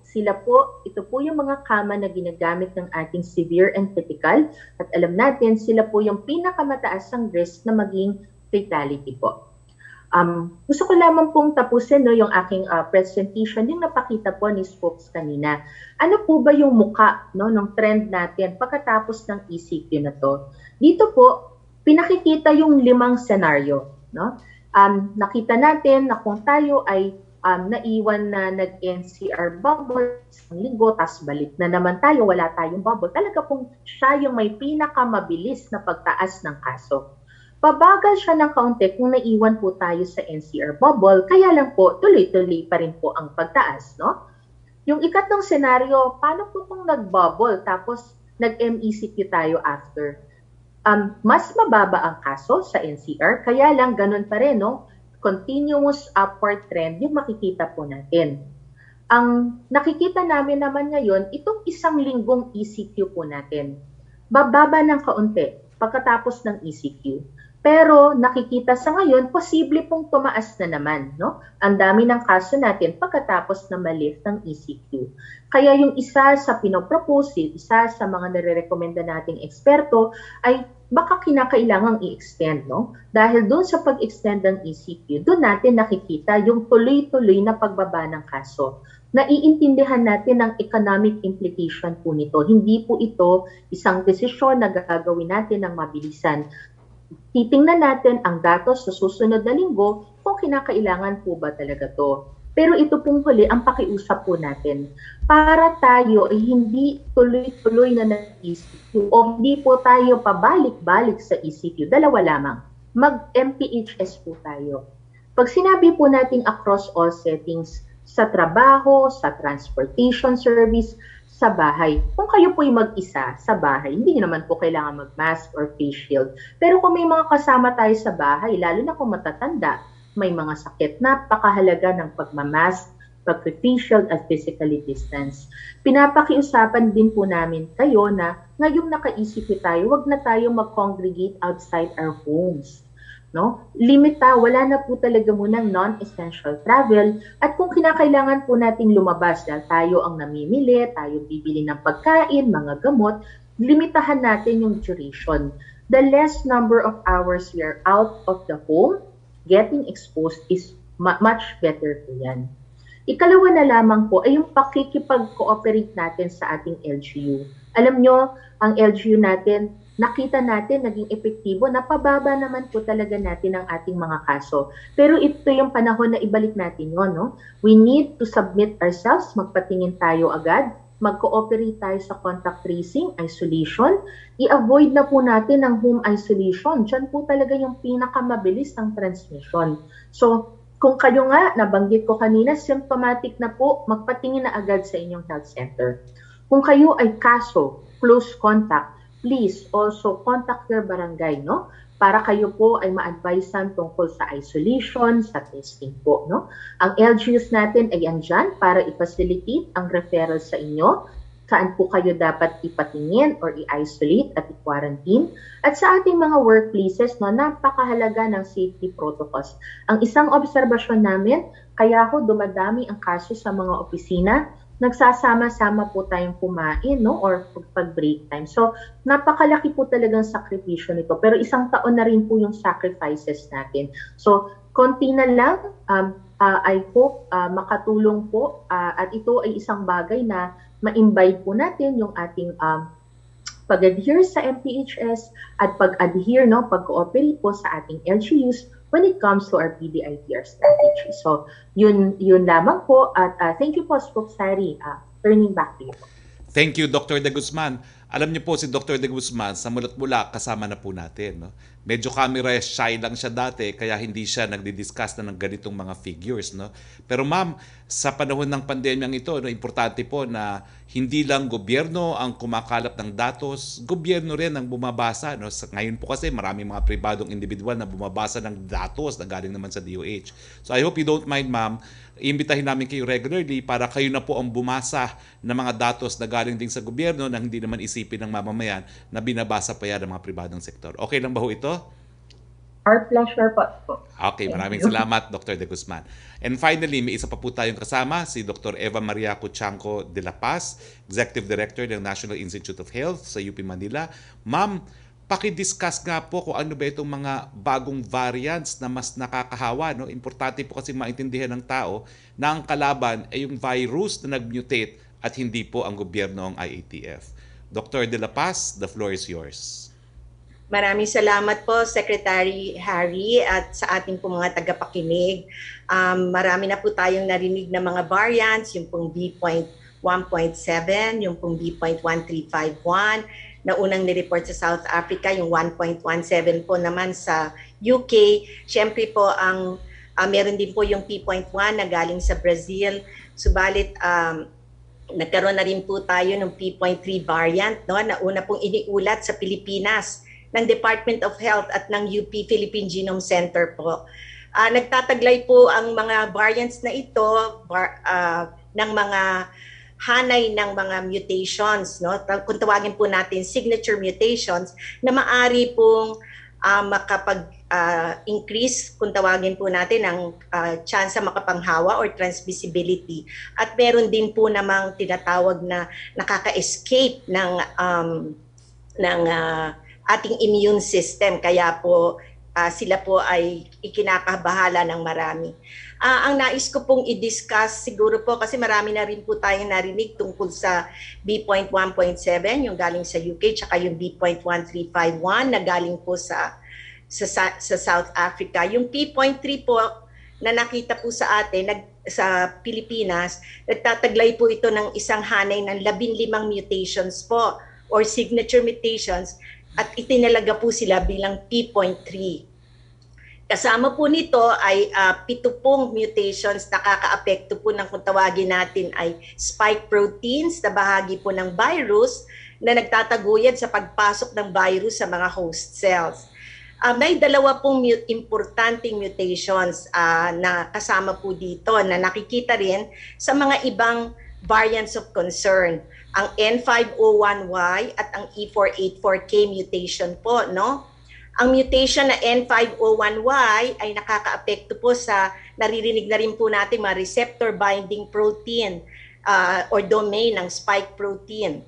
ito po yung mga kama na ginagamit ng ating severe and critical, at alam natin, sila po yung pinakamataas ang risk na maging fatality po. Gusto ko lamang pong tapusin, no, yung aking presentation, yung napakita po ni Spokes kanina. Ano po ba yung muka, no, ng trend natin pagkatapos ng ECQ na to? Dito po, pinakikita yung 5 senaryo. No? Nakita natin na kung tayo ay naiwan na nag-NCR bubble isang linggo, tas balik na naman tayo, wala tayong bubble. Talaga pong siya yung may pinakamabilis na pagtaas ng kaso. Pabagal siya ng kaunti kung naiwan po tayo sa NCR bubble, kaya lang po tuloy-tuloy pa rin po ang pagtaas. No? Yung ikatlong senaryo, paano po kung nag-bubble tapos nag-MECQ tayo after? Mas mababa ang kaso sa NCR, kaya lang ganun pa rin, no? Continuous upward trend yung makikita po natin. Ang nakikita namin naman ngayon, itong isang linggong ECQ po natin, bababa ng kaunti pagkatapos ng ECQ. Pero nakikita sa ngayon, posible pong tumaas na naman, no? Ang dami ng kaso natin pagkatapos na ma-lift ng ECQ. Kaya yung isa sa pinopropose, isa sa mga nare-recommenda nating eksperto ay baka kinakailangang i-extend, no? Dahil doon sa pag-extend ng ECQ, doon natin nakikita yung tuloy-tuloy na pagbaba ng kaso. Naiintindihan natin ang economic implication po nito. Hindi po ito isang desisyon na gagawin natin ng mabilisan. Titingnan natin ang datos sa susunod na linggo kung kinakailangan po ba talaga to. Pero ito pong huli ang pakiusap po natin para tayo ay hindi tuloy-tuloy na nag-ECQ o hindi po tayo pabalik-balik sa ECQ. Dalawa lamang. Mag-MPHS po tayo. Pag sinabi po nating across all settings, sa trabaho, sa transportation service, sa bahay. Kung kayo po'y mag-isa sa bahay, hindi nyo naman po kailangan mag-mask or face shield. Pero kung may mga kasama tayo sa bahay, lalo na kung matatanda, may mga sakit, napakahalaga ng pagmamask, pag-face shield at physically distance. Pinapakiusapan din po namin kayo na ngayong naka-ECQ tayo, wag na tayo mag-congregate outside our homes. No? Limita, wala na po talaga munang non-essential travel, at kung kinakailangan po nating lumabas dahil tayo ang namimili, tayo bibili ng pagkain, mga gamot, limitahan natin yung duration. The less number of hours we are out of the home, getting exposed is much better po yan. Ikalawa na lamang po ay yung pakikipag-cooperate natin sa ating LGU. Alam nyo, ang LGU natin, nakita natin naging epektibo, napababa naman po talaga natin ang ating mga kaso. Pero ito yung panahon na ibalik natin yun, no? We need to submit ourselves, magpatingin tayo agad, mag-cooperate tayo sa contact tracing, isolation, i-avoid na po natin ang home isolation. Diyan po talaga yung pinakamabilis ng transmission. So, kung kayo nga, nabanggit ko kanina, symptomatic na po, magpatingin na agad sa inyong health center. Kung kayo ay kaso, close contact, please also contact your barangay, no? Para kayo po ay ma-advisean tungkol sa isolation, sa testing po, no? Ang LGUs natin ay andyan para i-facilitate ang referral sa inyo, saan po kayo dapat ipatingin or i-isolate at i-quarantine. At sa ating mga workplaces, no, napakahalaga ng safety protocols. Ang isang obserbasyon namin, kaya ho dumadami ang kaso sa mga opisina, nagsasama-sama po tayong kumain, no, or pag-break time. So, napakalaki po talagang sakripisyo nito. Pero isang taon na rin po yung sacrifices natin. So, konti na lang, I hope makatulong po. At ito ay isang bagay na ma-imbibe po natin yung ating pag-adhere sa MPHS at pag-adhere, no, pag-cooperate po sa ating LGUs when it comes to our PDITR strategy. So, yun lamang po. At thank you po, Spokesperson. Turning back to you. Thank you, Dr. De Guzman. Alam niyo po, si Dr. De Guzman, sa mulat-mula, kasama na po natin. No? Medyo camera shy lang siya dati, kaya hindi siya nagdi-discuss na ng ganitong mga figures. No? Pero ma'am, sa panahon ng pandemyang ito, no, importante po na hindi lang gobyerno ang kumakalap ng datos, gobyerno rin ang bumabasa. No? Ngayon po kasi maraming mga pribadong individual na bumabasa ng datos na galing naman sa DOH. So I hope you don't mind, ma'am, iimbitahin namin kayo regularly para kayo na po ang bumasa ng mga datos na galing din sa gobyerno na hindi naman isipin ng mamamayan na binabasa pa yan ng mga pribadong sektor. Okay lang ba ho ito? Our pleasure po. Okay, maraming salamat, Dr. De Guzman. And finally, may isa pa po tayong kasama, si Dr. Eva Maria Cuchanco de la Paz, Executive Director ng National Institute of Health sa UP Manila. Ma'am, paki-discuss nga po kung ano ba itong mga bagong variants na mas nakakahawa. No? Importante po kasi maintindihan ng tao na ang kalaban ay yung virus na nag-mutate at hindi po ang gobyerno ang IATF. Dr. de la Paz, the floor is yours. Maraming salamat po, Secretary Harry, at sa ating po mga tagapakinig. Marami na po tayong narinig na mga variants, yung pong B.1.7, yung pong B.1351, na unang nireport sa South Africa, yung 1.17 po naman sa UK. Siyempre po, meron din po yung P.1 na galing sa Brazil. Subalit, nagkaroon na rin po tayo ng P.3 variant, no, na una pong iniulat sa Pilipinas ng Department of Health at ng UP Philippine Genome Center po. Nagtataglay po ang mga variants na ito ng mga hanay ng mga mutations, no? Kung tawagin po natin signature mutations na maari pong makapag-increase, kung tawagin po natin, ang chance sa makapanghawa or transmissibility. At meron din po namang tinatawag na nakaka-escape ng ating immune system, kaya po sila po ay ikinakabahala ng marami. Ang nais ko pong i-discuss siguro po, kasi marami na rin po tayong narinig tungkol sa B.1.7, yung galing sa UK, tsaka yung B.1351 na galing po sa South Africa. Yung P.3 po na nakita po sa atin sa Pilipinas, nagtataglay po ito ng isang hanay ng 15 mutations po or signature mutations, at itinalaga po sila bilang P.3. Kasama po nito ay 7 mutations na kaka-apekto po ng kung tawagin natin ay spike proteins na bahagi po ng virus na nagtataguyod sa pagpasok ng virus sa mga host cells. May 2 pong importanteng mutations na kasama po dito na nakikita rin sa mga ibang variants of concern. Ang N501Y at ang E484K mutation po, no? Ang mutation na N501Y ay nakakaapekto po sa, naririnig na rin po natin, mga receptor binding protein or domain ng spike protein.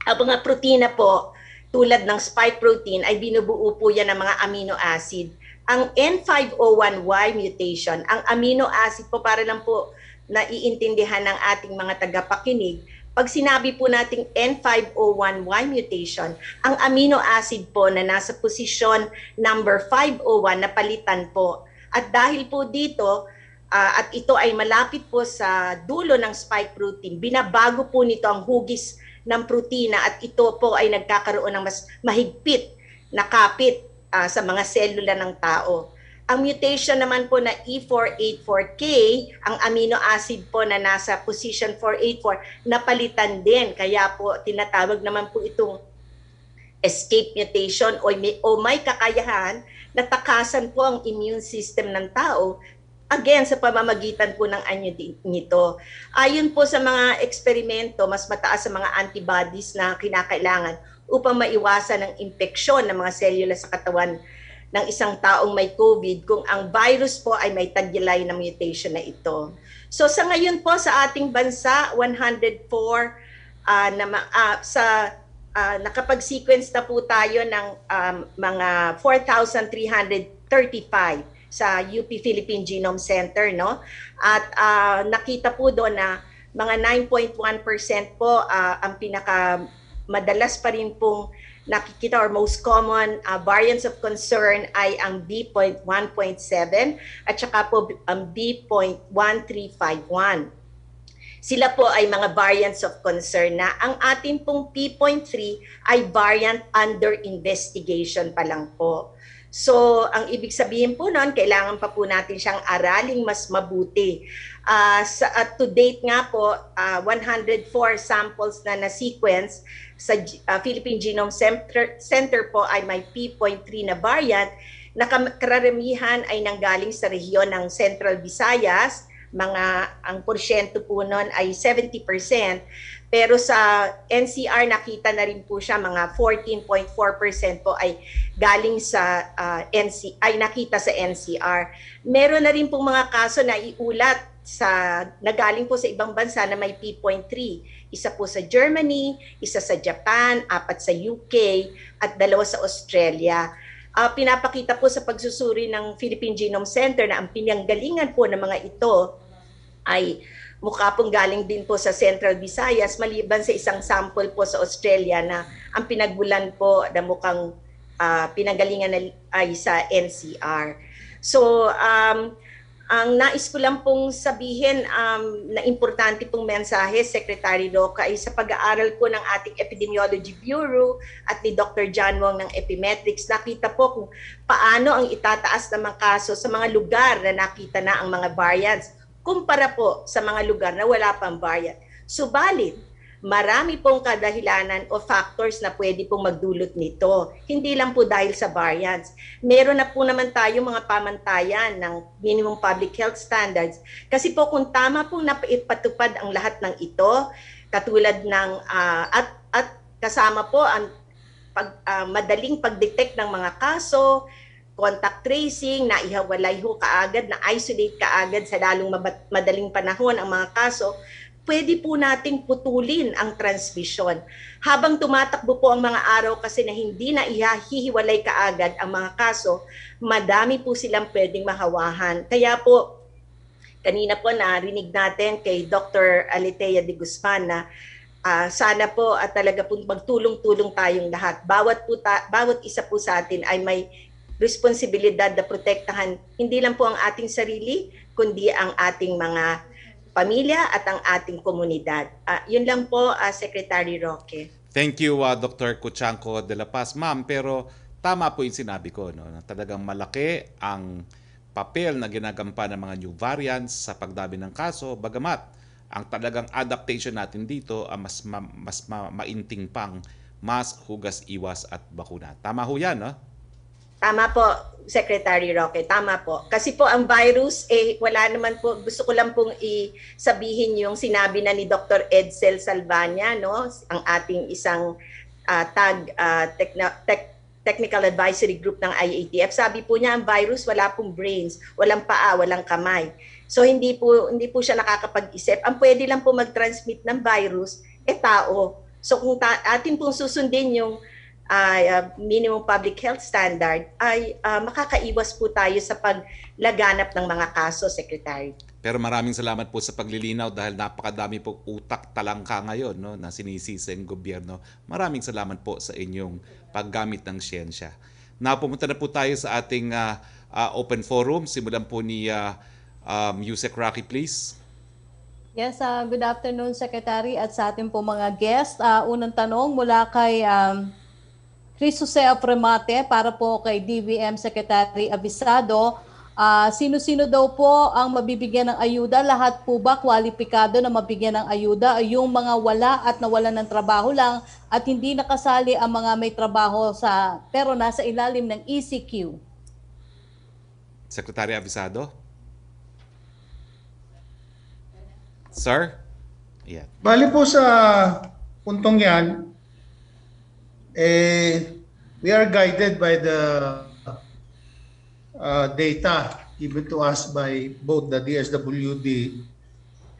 Ang mga protina po, tulad ng spike protein, ay binubuo po yan ng mga amino acid. Ang N501Y mutation, ang amino acid po, para lang po naiintindihan ng ating mga tagapakinig, pag sinabi po nating N501Y mutation, ang amino acid po na nasa posisyon number 501 na palitan po. At dahil po dito, at ito ay malapit po sa dulo ng spike protein, binabago po nito ang hugis ng protina at ito po ay nagkakaroon ng mas mahigpit na kapit sa mga selula ng tao. Ang mutation naman po na E484K, ang amino acid po na nasa position 484, napalitan din. Kaya po tinatawag naman po itong escape mutation o may kakayahan na takasan po ang immune system ng tao, again sa pamamagitan po ng anyo nito. Ayon po sa mga eksperimento, mas mataas sa mga antibodies na kinakailangan upang maiwasan ang impeksyon ng mga selula sa katawan ng isang taong may COVID kung ang virus po ay may taglay na mutation na ito. So sa ngayon po sa ating bansa, 104 nakapag-sequence na po tayo ng mga 4,335 sa UP Philippine Genome Center, no? At nakita po doon na mga 9.1% po ang madalas pa rin pong nakikita or most common variants of concern ay ang B.1.7 at saka po ang B.1351. Sila po ay mga variants of concern na ang ating pong P.3 ay variant under investigation pa lang po. So, ang ibig sabihin po noon, kailangan pa po natin siyang araling mas mabuti. To date nga po, 104 samples na na-sequence sa Philippine Genome Center po ay may P.3 na variant na karamihan ay nanggaling sa rehiyon ng Central Visayas. Ang porsyento po nun ay 70%. Pero sa NCR nakita na rin po siya, mga 14.4% po ay galing sa nakita sa NCR. Meron na rin po mga kaso na iulat na galing po sa ibang bansa na may P.3. Isa po sa Germany, isa sa Japan, 4 sa UK, at 2 sa Australia. Pinapakita po sa pagsusuri ng Philippine Genome Center na ang pinanggalingan po ng mga ito ay mukha pong galing din po sa Central Visayas, maliban sa isang sample po sa Australia na ang pinagbulan po na mukhang pinanggalingan ay sa NCR. So, ang nais ko lang pong sabihin na importante pong mensahe, Secretary Roque, ay sa pag-aaral po ng ating Epidemiology Bureau at ni Dr. John Wong ng Epimetrics, nakita po kung paano ang itataas ng mga kaso sa mga lugar na nakita na ang mga variants kumpara po sa mga lugar na wala pang variant. Subalit, marami pong kadahilanan o factors na pwede pong magdulot nito. Hindi lang po dahil sa variants. Meron na po naman tayo mga pamantayan ng minimum public health standards. Kasi po kung tama pong naipatupad ang lahat ng ito, katulad ng at kasama po ang madaling pag-detect ng mga kaso, contact tracing, naihiwalay ho kaagad, na-isolate kaagad sa lalong madaling panahon ang mga kaso, pwede po nating putulin ang transmission. Habang tumatakbo po ang mga araw kasi na hindi na ihihiwalay kaagad ang mga kaso, madami po silang pwedeng mahawahan. Kaya po, kanina po narinig natin kay Dr. Alitea de Guzman na sana po at talaga po magtulong-tulong tayong lahat. Bawat isa po sa atin ay may responsibilidad na protektahan hindi lang po ang ating sarili, kundi ang ating mga pamilya at ang ating komunidad. Yun lang po, Secretary Roque. Thank you, Dr. Kuchanko de la Paz. Ma'am, pero tama po yung sinabi ko, no, na talagang malaki ang papel na ginagampan ng mga new variants sa pagdami ng kaso, bagamat ang talagang adaptation natin dito mas mainting pang mask, hugas, iwas at bakuna. Tama ho yan, no? Tama po, Secretary Roque. Tama po. Kasi po ang virus, wala naman po, gusto ko lang pong sabihin yung sinabi na ni Dr. Edsel Salvania, no? Ang ating isang Technical Advisory Group ng IATF. Sabi po niya, ang virus wala pong brains, walang paa, walang kamay. So hindi po siya nakakapag-isip. Ang pwede lang po mag-transmit ng virus, tao. So kung atin pong susundin yung minimum public health standard, ay makakaiwas po tayo sa paglaganap ng mga kaso, Secretary. Pero maraming salamat po sa paglilinaw dahil napakadami po utak talangka ngayon, no, na sinisisi ng gobyerno. Maraming salamat po sa inyong paggamit ng siyensya. Pumunta na po tayo sa ating open forum. Simulan po ni Yusek Roque, please. Yes, good afternoon, Secretary, at sa ating po mga guest. Unang tanong mula kay Chris Jose Apremate para po kay DVM Secretary Abisado. Sino-sino daw po ang mabibigyan ng ayuda? Lahat po ba kwalipikado na mabigyan ng ayuda? Yung mga wala at nawalan ng trabaho lang at hindi nakasali ang mga may trabaho pero nasa ilalim ng ECQ? Secretary Abisado? Sir? Yeah. Bali po sa puntong yan, we are guided by the data given to us by both the DSWD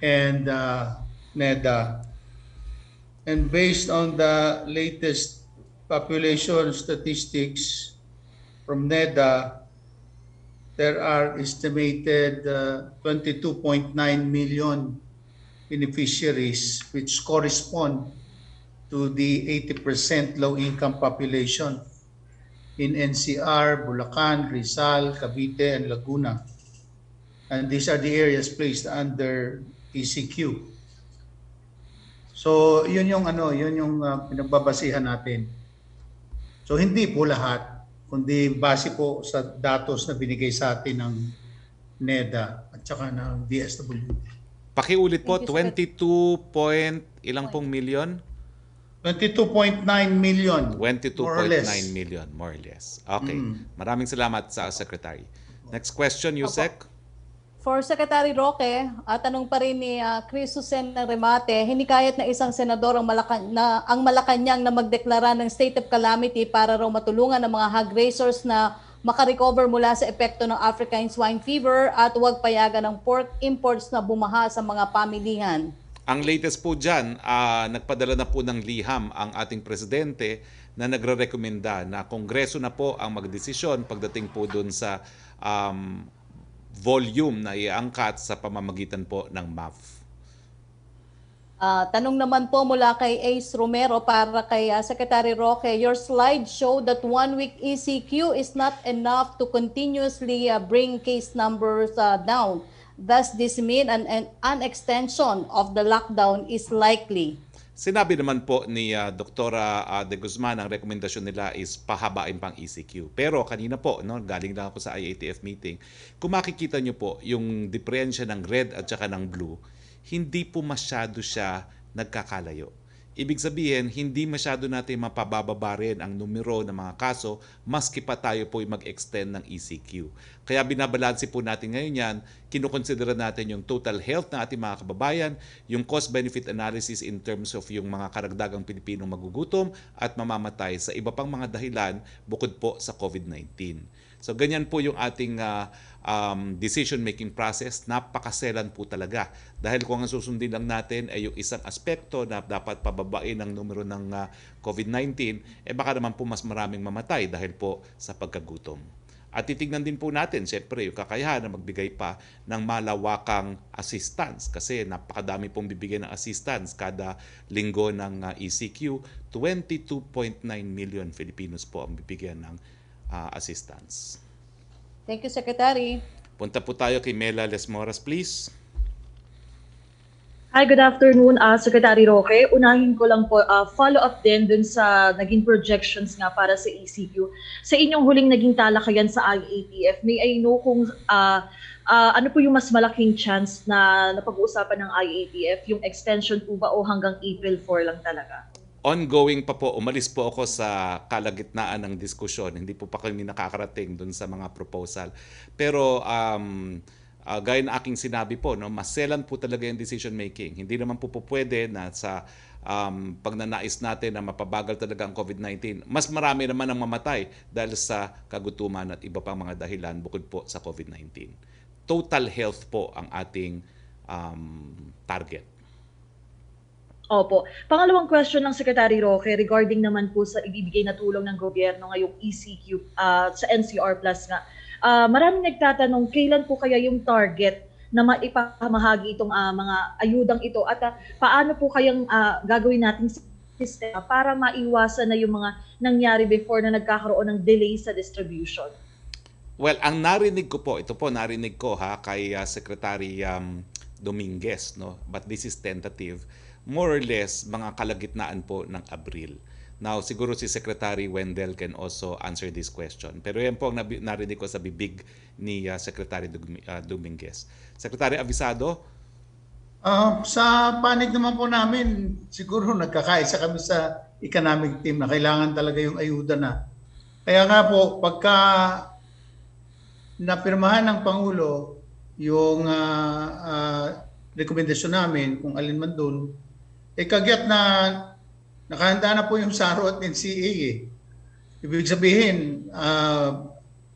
and NEDA. And based on the latest population statistics from NEDA, there are estimated 22.9 million beneficiaries, which correspond to the 80% low-income population in NCR, Bulacan, Rizal, Cavite, and Laguna. And these are the areas placed under ECQ. So, yun yung pinagbabasihan natin. So, hindi po lahat, kundi base po sa datos na binigay sa atin ng NEDA at saka ng DSWD. Pakiulit po, Thank you, 22 point ilang pong million? 22.9 million, more or 22.9 less. million, more or less. Okay. Maraming salamat sa Secretary. Next question, Yusek. For Secretary Roque, tanong pa rin ni Chris Susen ng Remate, hinikayat na isang senador ang Malacañang na magdeklara ng state of calamity para raw matulungan ng mga hog raisers na makarecover mula sa epekto ng African swine fever at huwag payagan ng pork imports na bumaha sa mga pamilihan. Ang latest po dyan, nagpadala na po ng liham ang ating presidente na nagre-rekomenda na Kongreso na po ang magdesisyon pagdating po dun sa volume na iangkat sa pamamagitan po ng MAF. Tanong naman po mula kay Ace Romero para kay Secretary Roque, your slide show that 1 week ECQ is not enough to continuously bring case numbers down. Does this mean an extension of the lockdown is likely? Sinabi naman po ni Dr. De Guzman, ang rekomendasyon nila is pahabain pang ECQ. Pero kanina po, galing lang ako sa IATF meeting, kung makikita nyo po yung diferensya ng red at saka ng blue, hindi po masyado siya nagkakalayo. Ibig sabihin, hindi masyado natin mapabababa rin ang numero ng mga kaso maski pa tayo po mag-extend ng ECQ. Kaya binabalanse po natin ngayon yan, kinukonsidera natin yung total health ng ating mga kababayan, yung cost-benefit analysis in terms of yung mga karagdagang Pilipinong magugutom at mamamatay sa iba pang mga dahilan bukod po sa COVID-19. So ganyan po yung ating decision-making process. Napakaselan po talaga. Dahil kung ang susundin lang natin ay yung isang aspekto na dapat pababain ang numero ng COVID-19, baka naman po mas maraming mamatay dahil po sa pagkagutom. At titignan din po natin, siyempre, yung kakayahan na magbigay pa ng malawakang assistance kasi napakadami pong bibigyan ng assistance kada linggo ng ECQ. 22.9 million Filipinos po ang bibigyan ng assistance. Thank you, Secretary. Punta po tayo kay Mela Lesmoras, please. Hi, good afternoon, Secretary Roque. Unahin ko lang po, follow-up din dun sa naging projections nga para sa ECQ. Sa inyong huling naging talakayan sa IATF, may I know kung ano po yung mas malaking chance na napag-uusapan ng IATF, yung extension po ba o hanggang April 4 lang talaga? Ongoing pa po, umalis po ako sa kalagitnaan ng diskusyon. Hindi po pa kami nakakarating dun sa mga proposal. Pero gaya na aking sinabi po, maselan po talaga yung decision making. Hindi naman po pwede na sa pagnanais natin na mapabagal talaga ang COVID-19. Mas marami naman ang mamatay dahil sa kagutuman at iba pang mga dahilan bukod po sa COVID-19. Total health po ang ating target. Opo. Pangalawang question ng Secretary Roque regarding naman po sa ibibigay na tulong ng gobyerno ngayong ECQ sa NCR Plus nga. Maraming nagtatanong kailan po kaya yung target na maipamahagi itong mga ayudang ito at paano po kayang gagawin natin sistema para maiwasan na yung mga nangyari before na nagkakaroon ng delay sa distribution? Well, ang narinig ko po, ito po narinig ko kay Secretary Dominguez, but this is tentative. More or less, mga kalagitnaan po ng Abril. Now, siguro si Secretary Wendell can also answer this question. Pero yan po ang narinig ko sa bibig ni Secretary Dominguez. Secretary, abisado? Sa panig naman po namin, siguro nagkakaisa kami sa economic team na kailangan talaga yung ayuda na. Kaya nga po, pagka napirmahan ng Pangulo yung rekomendasyon namin, kung alin man doon, kagyat na nakahanda na po yung SARO at NCA. Ibig sabihin,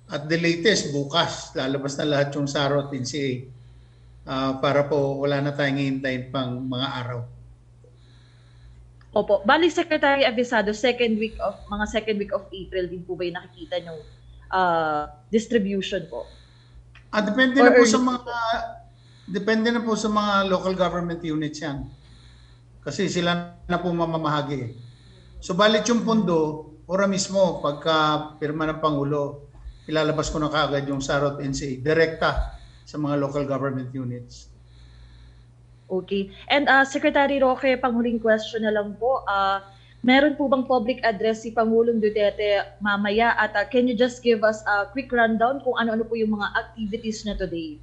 at the latest, bukas, lalabas na lahat yung SARO at NCA para po wala na tayong hihintayin pang mga araw. Opo. Bali, Secretary Abisado, second week of April din po ba yung nakikita yung distribution po? Depende na po sa mga local government units yan. Kasi sila na po mamamahagi. So balit yung pondo, ora mismo, pagka pirma ng Pangulo, ilalabas ko na kaagad yung SARO at NCA, direkta sa mga local government units. Okay. And Secretary Roque, panghuling question na lang po. Meron po bang public address si Pangulong Duterte mamaya? At can you just give us a quick rundown kung ano-ano po yung mga activities na today?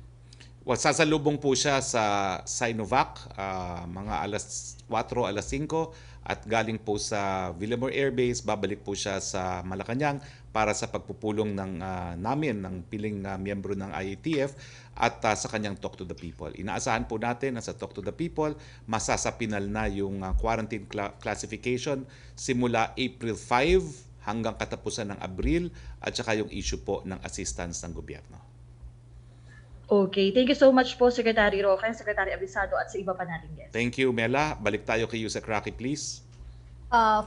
Well, sasalubong po siya sa Sinovac, mga alas 4, alas 5, at galing po sa Villamor Air Base, babalik po siya sa Malacañang para sa pagpupulong namin ng piling miyembro ng IATF at sa kanyang Talk to the People. Inaasahan po natin na sa Talk to the People, masasapinal na yung quarantine classification simula April 5 hanggang katapusan ng Abril at saka yung issue po ng assistance ng gobyerno. Okay, thank you so much po Secretary Roque, Secretary Abisado at sa iba pa nating guests. Thank you, Mela. Balik tayo kay Yusek Roque, please.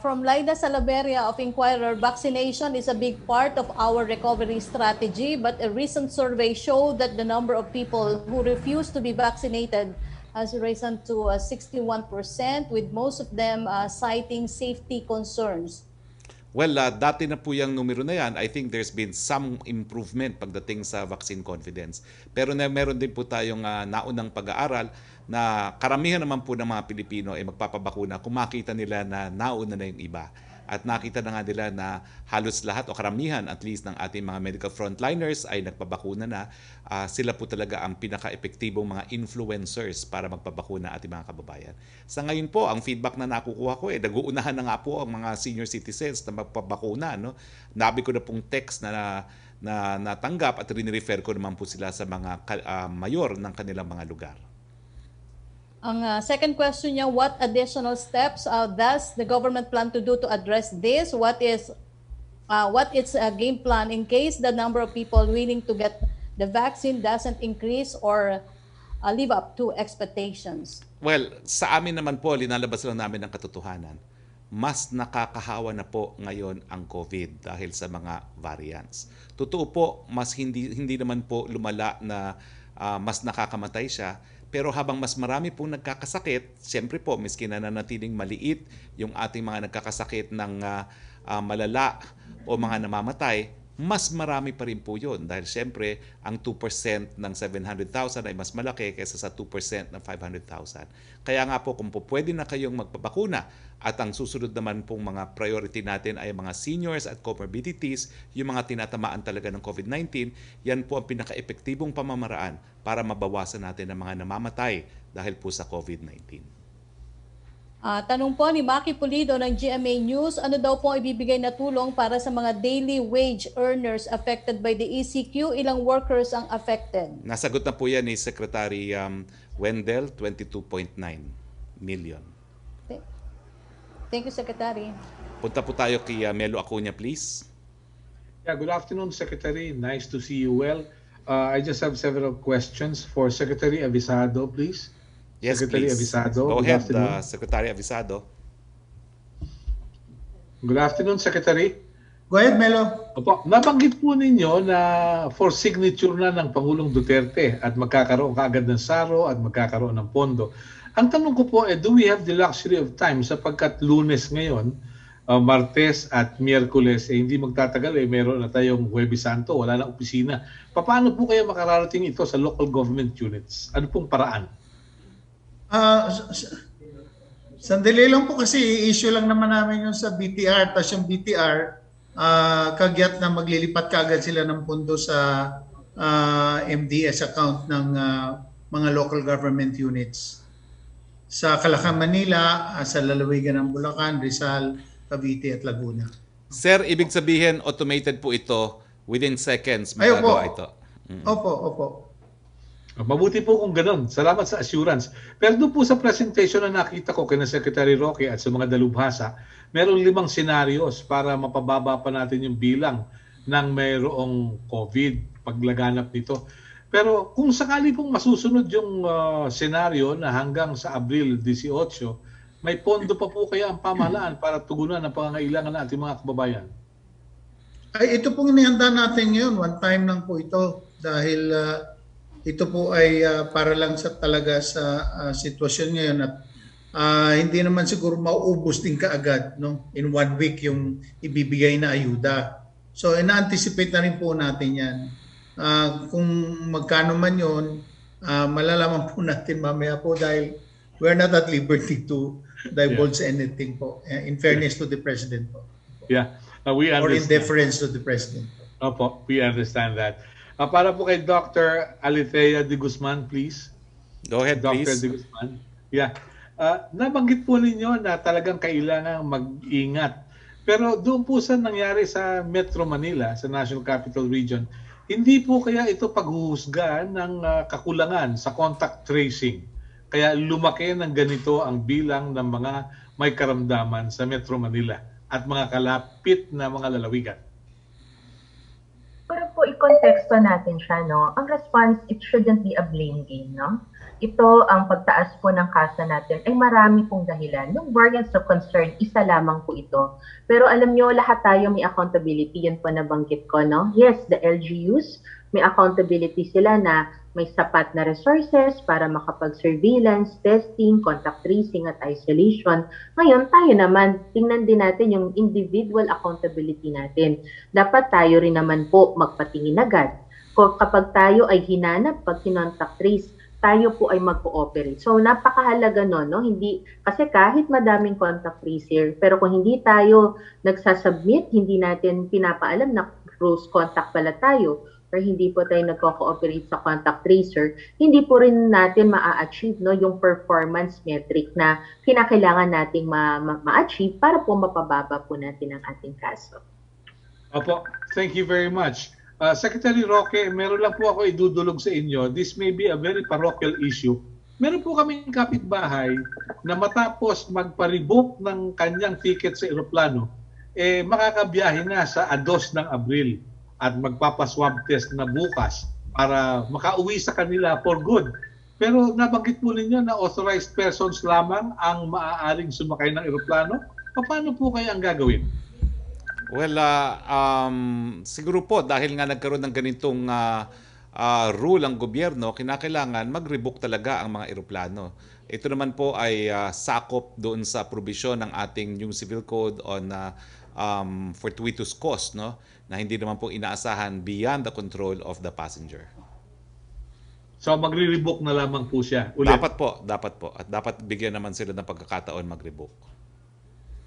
From Laida Salaveria of Inquirer, vaccination is a big part of our recovery strategy, but a recent survey showed that the number of people who refuse to be vaccinated has risen to 61%, with most of them citing safety concerns. Well, dati na po yung numero na yan. I think there's been some improvement pagdating sa vaccine confidence. Pero meron din po tayong naunang pag-aaral na karamihan naman po ng mga Pilipino ay magpapabakuna kung makita nila na nauna na yung iba. At nakita na nga nila na halos lahat o karamihan at least ng ating mga medical frontliners ay nagpabakuna na. Sila po talaga ang pinaka-epektibong mga influencers para magpabakuna ating mga kababayan. Sa ngayon po, ang feedback na nakukuha ko nag-uunahan na nga po ang mga senior citizens na magpabakuna. No? Nabi ko na pong text na natanggap at rin-refer ko naman po sila sa mga mayor ng kanilang mga lugar. Ang second question niya, what additional steps does the government plan to do to address this? What is a game plan in case the number of people willing to get the vaccine doesn't increase or live up to expectations? Well, sa amin naman po, linalabas lang namin ang katotohanan. Mas nakakahawa na po ngayon ang COVID dahil sa mga variants. Totoo po, mas hindi naman po lumala na mas nakakamatay siya. Pero habang mas marami pong nagkakasakit, siyempre po, miski na nanatiling maliit yung ating mga nagkakasakit ng malala o mga namamatay, mas marami pa rin po yun. Dahil siyempre, ang 2% ng 700,000 ay mas malaki kaysa sa 2% ng 500,000. Kaya nga po, kung po pwede na kayong magpapakuna at ang susunod naman pong mga priority natin ay mga seniors at comorbidities, yung mga tinatamaan talaga ng COVID-19, yan po ang pinaka-epektibong pamamaraan para mabawasan natin ang mga namamatay dahil po sa COVID-19. Tanong po ni Maki Pulido ng GMA News, ano daw po ibibigay na tulong para sa mga daily wage earners affected by the ECQ? Ilang workers ang affected? Nasagot na po yan ni Secretary Wendell, 22.9 million. Thank you, Secretary. Punta po tayo kay Melo Acuña, please. Yeah, good afternoon, Secretary. Nice to see you well. I just have several questions for Secretary Abisado, please. Yes, Secretary please. Abisado. Go Good ahead, afternoon. Secretary Abisado. Good afternoon, Secretary. Go ahead, Melo. Opo, nabanggit po ninyo na for signature na ng Pangulong Duterte at magkakaroon kaagad ng SARO at magkakaroon ng pondo. Ang tanong ko po, do we have the luxury of time sapagkat Lunes ngayon, Martes at Miyerkules, hindi magtatagal, meron na tayong Huwebes Santo, wala na opisina. Paano po kaya makararating ito sa local government units? Ano pong paraan? Sandali lang po kasi issue lang naman namin yung sa BTR, tapos yung BTR, kagyat na maglilipat kaagad sila ng pondo sa MDS account ng mga local government units. Sa Calacang, Manila, sa lalawigan ng Bulacan, Rizal, Cavite at Laguna. Sir, ibig sabihin automated po ito, within seconds magagawa ito. Opo. Mabuti po kung gano'n. Salamat sa assurance. Pero doon po sa presentation na nakita ko kina Secretary Roque at sa mga dalubhasa, merong 5 scenarios para mapababa pa natin yung bilang ng mayroong COVID paglaganap nito. Pero kung sakali pong masusunod yung senaryo na hanggang sa Abril 18, may pondo pa po kaya ang pamahalaan para tugunan ang pangangailangan ng ating mga kababayan? Ay, ito pong inihanda natin ngayon. One time lang po ito dahil ito po ay para lang sa talaga sa sitwasyon ngayon at hindi naman siguro mauubos din kaagad, no? In 1 week yung ibibigay na ayuda. So ina-anticipate na rin po natin yan. Kung magkano man yun, malalaman po natin mamaya po dahil we're not at liberty to divulge anything po. In fairness to the President po. Yeah, we understand. Or in deference to the President. Opo, we understand that. Para po kay Dr. Alithea de Guzman, please. Go ahead, Dr. please. de Guzman. Yeah. Nabanggit po ninyo na talagang kailangan mag-ingat. Pero doon po sa nangyari sa Metro Manila, sa National Capital Region, hindi po kaya ito paghuhusgahan ng kakulangan sa contact tracing. Kaya lumaki ng ganito ang bilang ng mga may karamdaman sa Metro Manila at mga kalapit na mga lalawigan. Pero po, i-konteksto natin siya, no? Ang response, it shouldn't be a blame game, no? Ito, ang pagtaas po ng kasa natin ay marami pong dahilan. Yung variants of concern, isa lamang po ito. Pero alam nyo, lahat tayo may accountability. Yun po nabanggit ko, no? Yes, the LGUs, may accountability sila na may sapat na resources para makapag-surveillance, testing, contact tracing at isolation. Ngayon, tayo naman, tingnan din natin yung individual accountability natin. Dapat tayo rin naman po magpatingin agad. Kapag tayo ay hinanap, pag kinontact trace, tayo po ay mag-cooperate. So, napakahalaga nun, no? Hindi, kasi kahit madaming contact tracer, pero kung hindi tayo nagsasubmit, hindi natin pinapaalam na close contact pala tayo, or hindi po tayo nagko-cooperate sa contact tracer, hindi po rin natin ma-achieve, no, yung performance metric na kinakailangan nating ma-achieve para po mapababa po natin ang ating kaso. Opo, thank you very much. Secretary Roque, meron lang po ako idudulog sa inyo. This may be a very parochial issue. Meron po kaming kapitbahay na matapos magpa-revoke ng kanyang ticket sa eroplano, makakabiyahe na sa 2 ng Abril at magpapaswab test na bukas para makauwi sa kanila for good. Pero nabanggit po ninyo na authorized persons lamang ang maaaring sumakay ng eroplano. Paano po kaya ang gagawin? Well, siguro po dahil nga nagkaroon ng ganitong rule ang gobyerno, kinakailangan mag-revoke talaga ang mga eroplano. Ito naman po ay sakop doon sa probisyon ng ating new civil code on fortuitous cost, no? Na hindi naman po inaasahan beyond the control of the passenger. So magre-revoke na lamang po siya ulit? Dapat po. At dapat bigyan naman sila ng pagkakataon mag-revoke.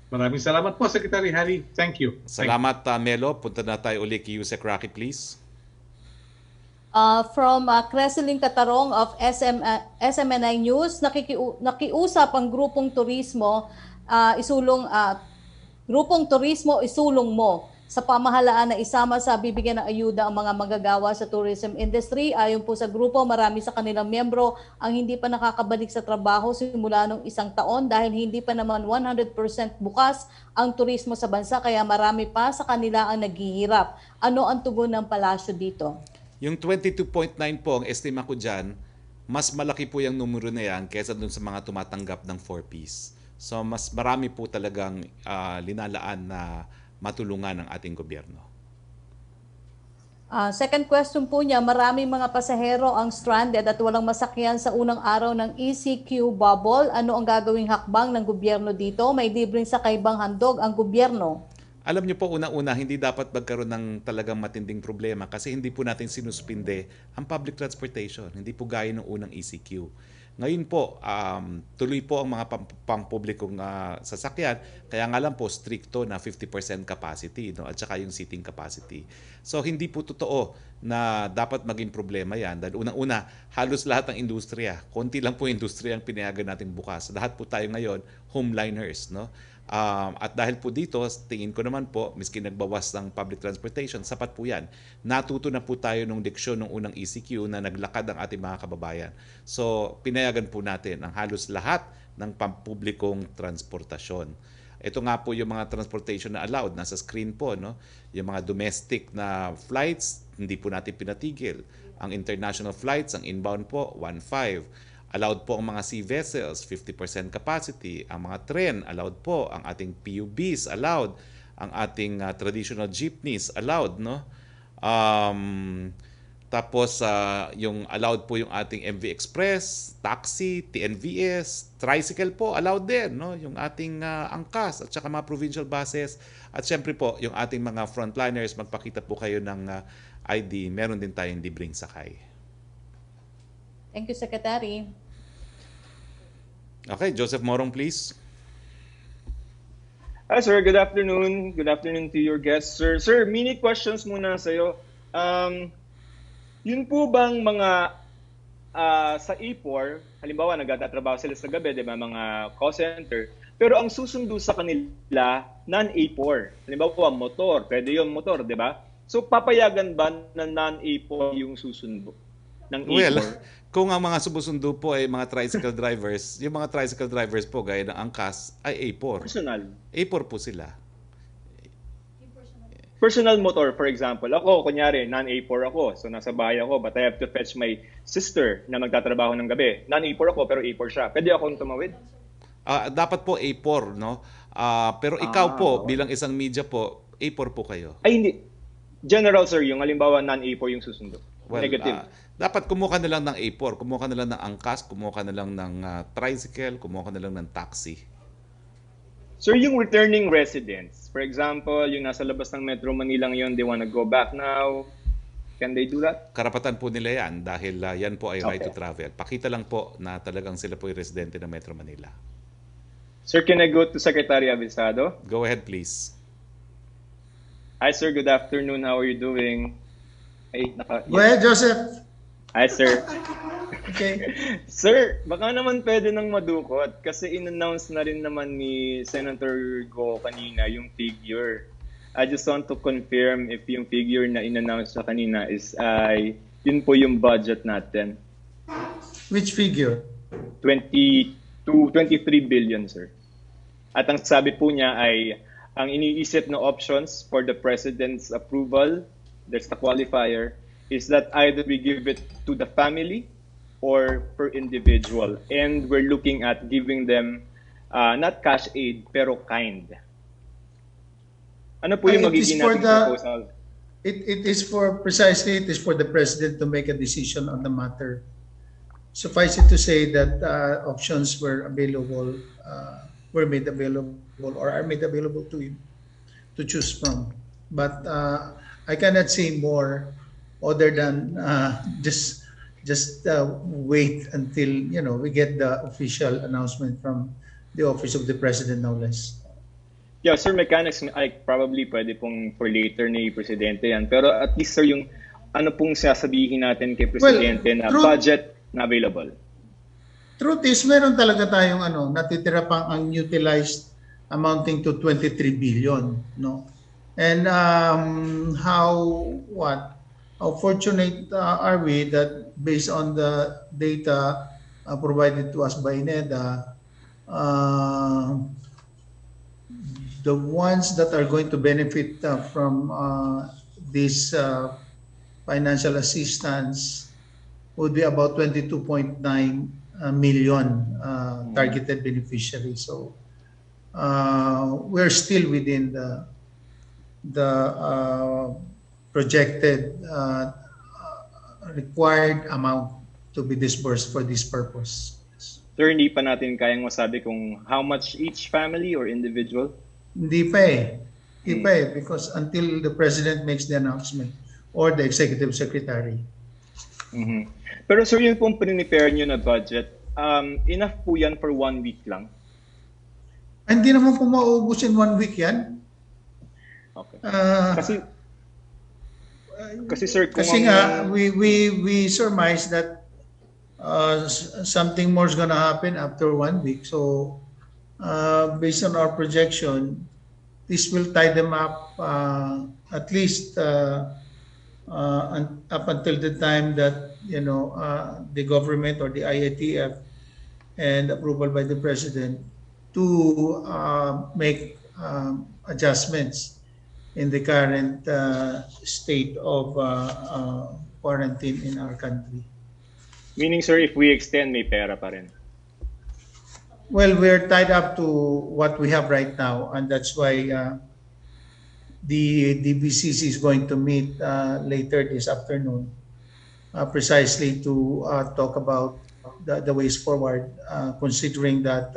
Maraming salamat po, Secretary Harry. Thank you. Salamat, Melo. Punta na tayo ulit kay Yusek Roque, please. From Creseling Katarong of SMNI News, nakiusap ang grupong turismo, isulong mo sa pamahalaan na isama sa bibigyan ng ayuda ang mga manggagawa sa tourism industry. Ayon po sa grupo, marami sa kanilang miyembro ang hindi pa nakakabalik sa trabaho simula nung 1 taon dahil hindi pa naman 100% bukas ang turismo sa bansa, kaya marami pa sa kanila ang naghihirap. Ano ang tugon ng palasyo dito? Yung 22.9 po, ang estima ko dyan, mas malaki po yung numero na yan kaysa dun sa mga tumatanggap ng 4Ps. So mas marami po talagang linalaan na matulungan ng ating gobyerno. Second question po niya, maraming mga pasahero ang stranded at walang masakyan sa unang araw ng ECQ bubble. Ano ang gagawing hakbang ng gobyerno dito? May libreng sakay bang handog ang gobyerno? Alam niyo po, una-una, hindi dapat magkaroon ng talagang matinding problema kasi hindi po natin sinuspinde ang public transportation. Hindi po gaya ng unang ECQ. Ngayon po, tuloy po ang mga pampublikong sasakyan. Kaya nga lang po, stricto na 50% capacity, no? At saka yung seating capacity. So, hindi po totoo na dapat maging problema yan. Dahil unang-una, halos lahat ng industriya, konti lang po industriya ang pinayagan natin bukas. Lahat po tayo ngayon, homeliners, no? At dahil po dito, tingin ko naman po, miski nagbawas ng public transportation, sapat po yan. Natuto na po tayo nung leksyon ng unang ECQ na naglakad ang ating mga kababayan. So, pinayagan po natin ang halos lahat ng pampublikong transportasyon. Ito nga po yung mga transportation na allowed. Nasa screen po, no? Yung mga domestic na flights, hindi po natin pinatigil. Ang international flights, ang inbound po, 1.5. Allowed po ang mga sea vessels, 50% capacity. Ang mga tren, allowed po. Ang ating PUBs, allowed. Ang ating traditional jeepneys, allowed, no? Tapos, yung allowed po yung ating MV Express, taxi, TNVS, tricycle po, allowed din, no? Yung ating angkas at saka mga provincial buses. At syempre po, yung ating mga frontliners, magpakita po kayo ng ID, meron din tayong libreng sakay. Thank you, Secretary. Okay, Joseph Morong, please. Hi, sir. Good afternoon. Good afternoon to your guests, sir. Sir, mini questions muna sa'yo. Yun po bang mga sa A4, halimbawa nagtatrabaho sila sa gabi, di ba, mga call center, pero ang susundo sa kanila, non-A4. Halimbawa, motor, pwede yung motor, di ba? So, papayagan ba na non-A4 yung susundo ng A4? Well, kung ang mga sumusundo po ay mga tricycle drivers, yung mga tricycle drivers po gaya ng angkas ay A4. Personal. A4 po sila. Personal motor, for example. Ako, kunyari, non-A4 ako. So, nasa bahay ako, but I have to fetch my sister na magtatrabaho ng gabi. Non-A4 ako, pero A4 siya. Pwede akong tumawid? Dapat po A4, no? Pero ikaw po, bilang isang media po, A4 po kayo. Ay, hindi. General, sir, yung halimbawa non-A4 yung susundo. Well, Negative. dapat kumuha na lang ng A4, kumuha na lang ng angkas, kumuha na lang ng tricycle, kumuha na lang ng taxi. Sir, yung returning residents, for example, yung nasa labas ng Metro Manila ngayon, they wanna go back now, can they do that? Karapatan po nila yan dahil yan po ay right to travel. Pakita lang po na talagang sila po ay residente ng Metro Manila. Sir, can I go to Secretary Avisado? Go ahead, please. Hi, sir. Good afternoon. How are you doing? Ay, Go ahead, Joseph. Hi, sir. Okay. Sir, baka naman pwede nang madukot kasi in-announce na rin naman ni Senator Go kanina yung figure. I just want to confirm if yung figure na in-announce na kanina is yun po yung budget natin. Which figure? 23 billion, sir. At ang sabi po niya ay ang iniisip na options for the President's approval, there's the qualifier, is that either we give it to the family or per individual. And we're looking at giving them not cash aid, pero kind. Ano po yung magiging nating proposal? It is for the President to make a decision on the matter. Suffice it to say that options were available, were made available or are made available to him to choose from. But I cannot say more other than just wait until we get the official announcement from the Office of the President, no less. Yeah, sir, mechanics ay probably pwede pong for later ni Presidente yan. Pero at least, sir, yung ano pong sasabihin natin kay Presidente na budget na available. Truth is, meron talaga tayong natitira pang unutilized amounting to 23 billion, no? And how fortunate are we that based on the data provided to us by NEDA, the ones that are going to benefit from this financial assistance would be about 22.9 million targeted beneficiaries. So we're still within the projected required amount to be disbursed for this purpose. Sir, hindi pa natin kayang masabi kung how much each family or individual? Hindi pa eh. Because until the President makes the announcement or the Executive Secretary. Mm-hmm. Pero sir, yung pong prepare nyo na budget, enough po yan for 1 week lang? Hindi naman po mauubos in 1 week yan. Okay. Kasi sir, kasi nga we surmise that something more is gonna happen after 1 week. So based on our projection, this will tie them up at least up until the time that the government or the IATF and approval by the President to make adjustments in the current state of quarantine in our country. Meaning, sir, if we extend, may pera pa rin? Well, we're tied up to what we have right now, and that's why the DBCC is going to meet later this afternoon precisely to talk about the ways forward, considering that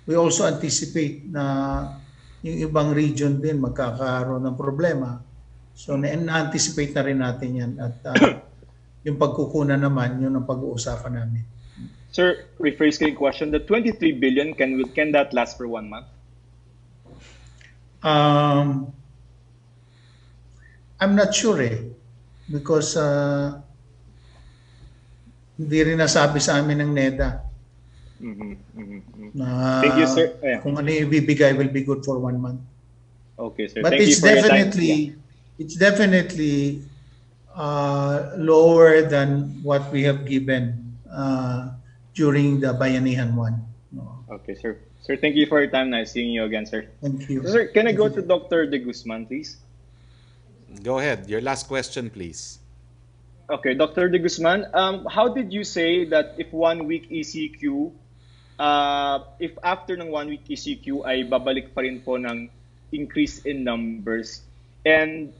we also anticipate na yung ibang region din magkakaroon ng problema. So, na-anticipate na rin natin yan. At yung pagkukunan naman, yun ang pag-uusapan namin. Sir, rephrase ko yung question. The 23 billion, can that last for 1 month? I'm not sure because Hindi rin nasabi sa amin ng NEDA na Thank you, sir. kung ano yung ibibigay will be good for 1 month. Okay, sir. But Thank you it's for your time. definitely lower than what we have given during the Bayanihan one. No. Okay, sir. Sir, thank you for your time. Nice seeing you again, sir. Thank you. So, sir, can I go to Dr. De Guzman, please? Go ahead. Your last question, please. Okay, Dr. De Guzman, how did you say that if 1 week ECQ, if after ng 1 week ECQ ay babalik pa rin po ng increase in numbers, and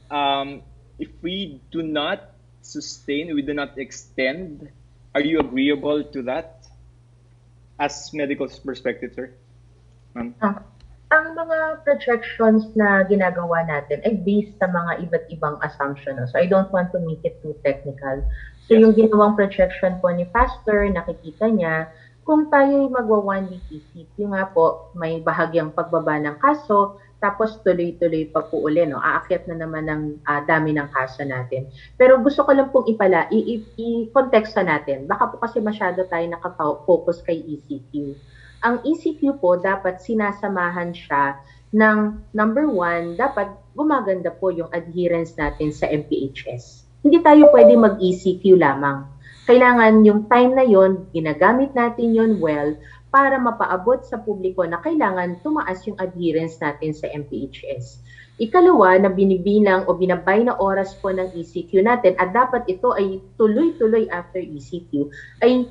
if we do not sustain, we do not extend, are you agreeable to that as medical perspective, sir? Ma'am? Ang mga projections na ginagawa natin ay based sa mga iba't ibang assumption. So I don't want to make it too technical. So yung ginawang projection po ni Pastor, nakikita niya, kung tayo magwa 1 week ECQ nga po, may bahagyang pagbaba ng kaso, tapos tuloy-tuloy pa po uli, no? Aakyat na naman ng dami ng kaso natin. Pero gusto ko lang pong i-konteksta natin. Baka po kasi masyado tayo nakafocus kay ECQ. Ang ECQ po, dapat sinasamahan siya ng number 1, dapat gumaganda po yung adherence natin sa MPHS. Hindi tayo pwede mag-ECQ lamang. Kailangan yung time na yon, ginagamit natin yon well, para mapaabot sa publiko na kailangan tumaas yung adherence natin sa MPHS. Ikalawa, na binibilang o binabay na oras po ng ECQ natin at dapat ito ay tuloy-tuloy after ECQ, ay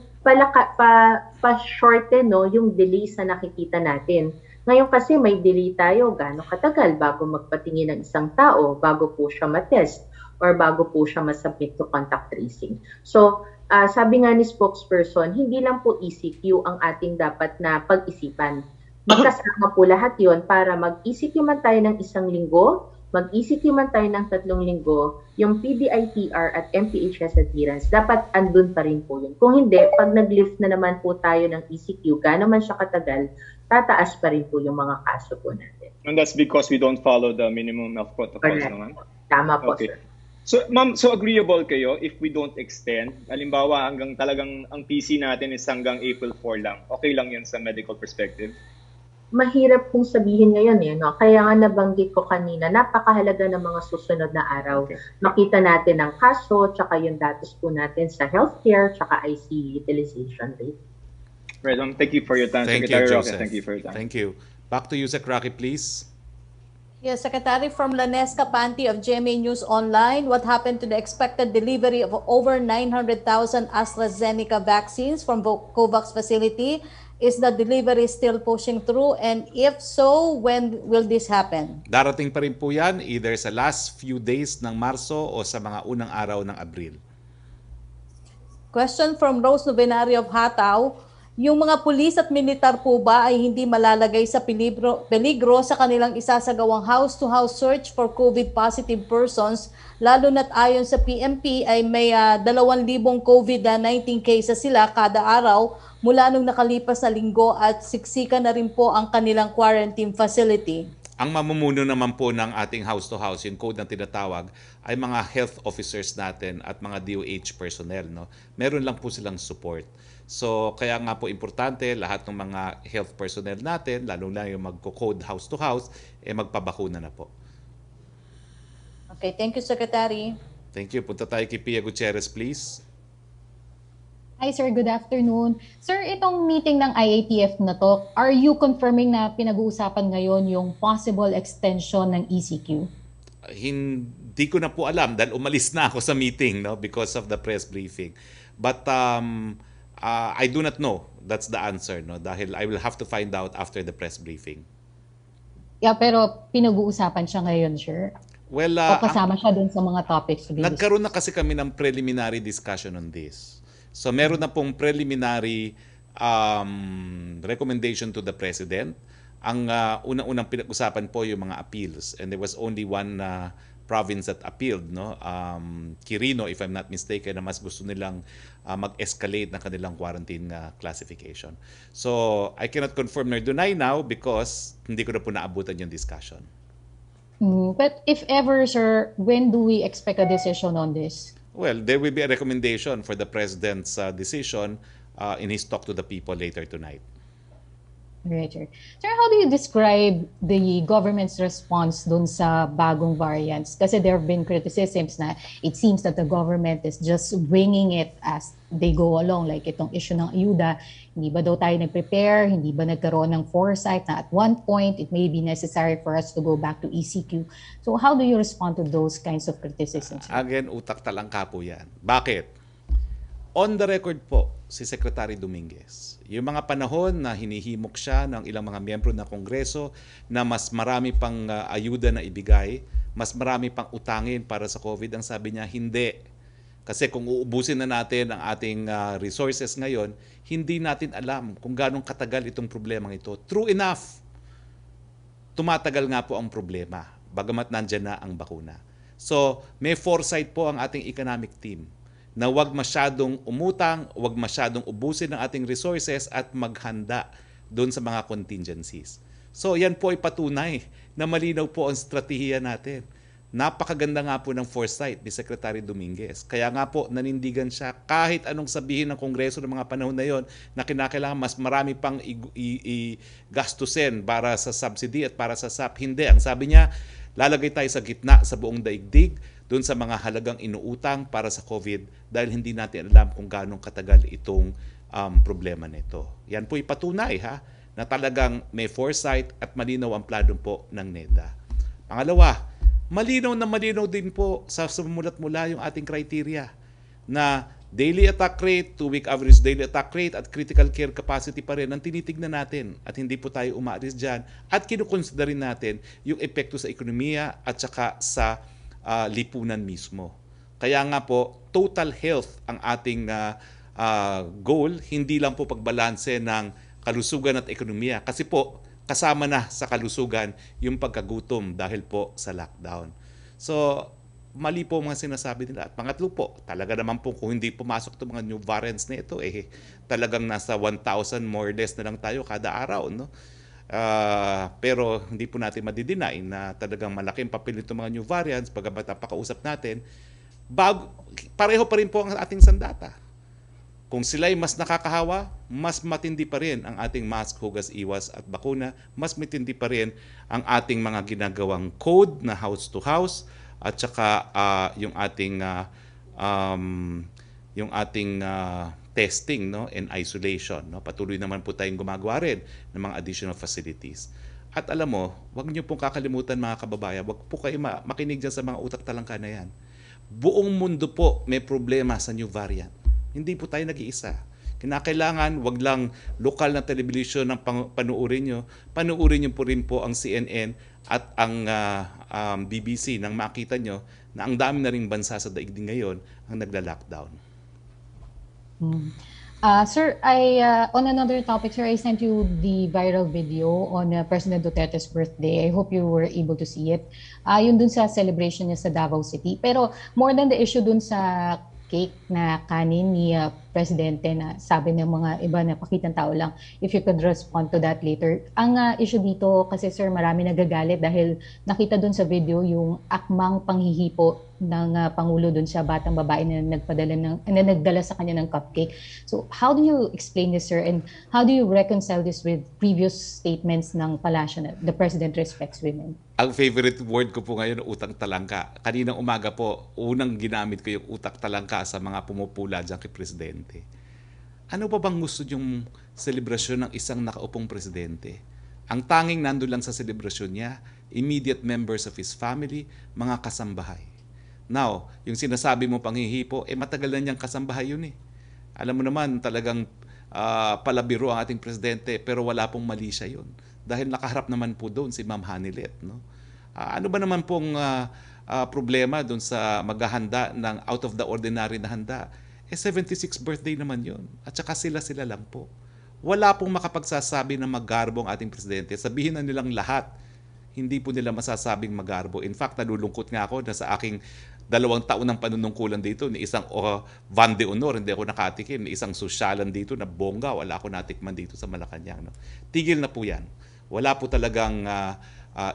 pa-shorten no, yung delays na nakikita natin. Ngayon kasi may delay tayo, gaano katagal bago magpatingin ng isang tao, bago po siya matest, or bago po siya masubmit to contact tracing. So, sabi nga ni spokesperson, hindi lang po ECQ ang ating dapat na pag-isipan. Magkasama po lahat yon para mag-ECQ man tayo ng 1 linggo, mag-ECQ man tayo ng 3 linggo, yung PDITR at MPHS adherence, dapat andun pa rin po yun. Kung hindi, pag nag-lift na naman po tayo ng ECQ, gaano man siya katagal, tataas pa rin po yung mga kaso po natin. And that's because we don't follow the minimum health protocols naman? Tama po, okay, sir. So, ma'am, so agreeable kayo if we don't extend? Halimbawa, hanggang talagang ang PC natin is hanggang April 4 lang. Okay lang yun sa medical perspective? Mahirap pong sabihin ngayon no? Kaya nga nabanggit ko kanina, napakahalaga ng mga susunod na araw. Okay. Makita natin ang kaso, tsaka yung datos po natin sa healthcare, tsaka ICU utilization rate. Right, thank you for your time, Thank Secretary you, Roque. Joseph. Thank you for your time. Thank you. Back to you, Sec Roque, please. Yes, Secretary, from Lanesca Panty of GMA News Online, what happened to the expected delivery of over 900,000 AstraZeneca vaccines from COVAX facility? Is the delivery still pushing through? And if so, when will this happen? Darating pa rin po yan either sa last few days ng Marso o sa mga unang araw ng Abril. Question from Rose Novenario of Hataw. Yung mga pulis at militar po ba ay hindi malalagay sa peligro sa kanilang isasagawang house-to-house search for COVID-positive persons, lalo na't ayon sa PMP ay may 2,000 COVID-19 cases sila kada araw mula nung nakalipas na linggo at siksikan na rin po ang kanilang quarantine facility? Ang mamumuno naman po ng ating house-to-house, yung code na tinatawag, ay mga health officers natin at mga DOH personnel. No? Meron lang po silang support. So, kaya nga po importante, lahat ng mga health personnel natin, lalo na yung magko-code house-to-house, magpabakuna na po. Okay, thank you, Secretary. Thank you. Punta tayo kay Pia Gutierrez, please. Hi, sir. Good afternoon. Sir, itong meeting ng IATF na to, are you confirming na pinag-uusapan ngayon yung possible extension ng ECQ? Hindi ko na po alam dahil umalis na ako sa meeting because of the press briefing. But I do not know. That's the answer. Dahil I will have to find out after the press briefing. Yeah, pero pinag-uusapan siya ngayon, sir? Well, o kasama siya dun sa mga topics? Nagkaroon na kasi kami ng preliminary discussion on this. So meron na pong preliminary recommendation to the President. Ang unang-unang pinag-usapan po yung mga appeals. And there was only one province that appealed, Quirino, if I'm not mistaken, na mas gusto nilang mag-escalate ng kanilang quarantine classification. So I cannot confirm nor deny now because hindi ko na po naabutan yung discussion. But if ever, sir, when do we expect a decision on this? Well, there will be a recommendation for the President's decision in his talk to the people later tonight. Right, sir. Sir, how do you describe the government's response dun sa bagong variants? Kasi there have been criticisms na it seems that the government is just winging it as they go along. Like itong issue ng ayuda, hindi ba daw tayo nag-prepare? Hindi ba nagkaroon ng foresight na at one point it may be necessary for us to go back to ECQ? So how do you respond to those kinds of criticisms? Again, utak talangka po yan. Bakit? On the record po, si Secretary Dominguez, yung mga panahon na hinihimok siya ng ilang mga miyembro ng Kongreso na mas marami pang ayuda na ibigay, mas marami pang utangin para sa COVID, ang sabi niya, hindi. Kasi kung uubusin na natin ang ating resources ngayon, hindi natin alam kung ganong katagal itong problemang ito. True enough, tumatagal nga po ang problema, bagamat nandyan na ang bakuna. So, may foresight po ang ating economic team na huwag masyadong umutang, huwag masyadong ubusin ng ating resources at maghanda doon sa mga contingencies. So yan po ay patunay na malinaw po ang strategiya natin. Napakaganda nga po ng foresight ni Secretary Dominguez. Kaya nga po nanindigan siya kahit anong sabihin ng Kongreso ng mga panahon na yon na kinakailangan mas marami pang gastusin para sa subsidy at para sa SAP. Hindi. Ang sabi niya, lalagay tayo sa gitna sa buong daigdig doon sa mga halagang inuutang para sa COVID dahil hindi natin alam kung gaano katagal itong problema nito. Yan po ipatunay na talagang may foresight at malinaw ang plano po ng NEDA. Pangalawa, malinaw na malinaw din po sa sumulat-mula yung ating criteria na daily attack rate, 2-week average daily attack rate at critical care capacity pa rin ang tinitignan natin at hindi po tayo umaalis dyan at kinukonsiderin natin yung epekto sa ekonomiya at saka sa lipunan mismo. Kaya nga po, total health ang ating goal, hindi lang po pagbalanse ng kalusugan at ekonomiya. Kasi po, kasama na sa kalusugan yung pagkagutom dahil po sa lockdown. So, mali po mga sinasabi nila. At pangatlo po, talaga naman po kung hindi pumasok itong mga new variants na ito, talagang nasa 1,000 more or less na lang tayo kada araw, no? Pero hindi po natin madideny na talagang malaking papel nito mga new variants pagkabat napakausap natin. Pareho pa rin po ang ating sandata. Kung sila'y mas nakakahawa, mas matindi pa rin ang ating mask, hugas, iwas at bakuna. Mas matindi pa rin ang ating mga ginagawang code na house to house at saka yung ating testing, no, and isolation, no. Patuloy naman po tayong gumagawa rin ng mga additional facilities. At alam mo, wag niyo pong kakalimutan mga kababayan, wag po kayo makinig dyan sa mga utak talangka na yan. Buong mundo po may problema sa new variant. Hindi po tayo nag-iisa. Kinakailangan, wag lang lokal na television ang panuurin nyo. Panuurin nyo po rin po ang CNN at ang BBC nang makita nyo na ang dami na ring bansa sa daigdig ngayon ang nagla-lockdown. Sir, on another topic, sir, I sent you the viral video on President Duterte's birthday. I hope you were able to see it. Yun dun sa celebration niya sa Davao City. Pero more than the issue dun sa cake na kanin ni Presidente na sabi ng mga iba na pakitang tao lang, if you could respond to that later. Ang issue dito kasi sir, marami nagagalit dahil nakita dun sa video yung akmang panghihipo ng Pangulo dun sa batang babae na nagdala sa kanya ng cupcake. So how do you explain this, sir, and how do you reconcile this with previous statements ng palasyo na the President respects women? Ang favorite word ko po ngayon, utang talangka. Kaninang umaga po, unang ginamit ko yung utak talangka sa mga pumupula dyan kay Presidente. Ano pa bang gusto yung selebrasyon ng isang nakaupong Presidente? Ang tanging nandun lang sa selebrasyon niya, immediate members of his family, mga kasambahay. Now, yung sinasabi mo panghihipo, matagal na niyang kasambahay yun . Alam mo naman, talagang palabiro ang ating Presidente, pero wala pong mali siya yun. Dahil nakaharap naman po doon si Ma'am Hanilet. No? Ano ba naman pong problema doon sa maghahanda ng out of the ordinary na handa? 76th birthday naman yun. At saka sila lang po. Wala pong makapagsasabi na magarbo ang ating Presidente. Sabihin na nilang lahat, hindi po nila masasabing magarbo. In fact, nalulungkot nga ako na sa aking 2 taon ng panunungkulan dito, ni isang Van de Honor, hindi ako nakatikim, ni isang sosyalan dito na bongga, wala ako natikman dito sa Malacañang. No? Tigil na po yan. Wala po talagang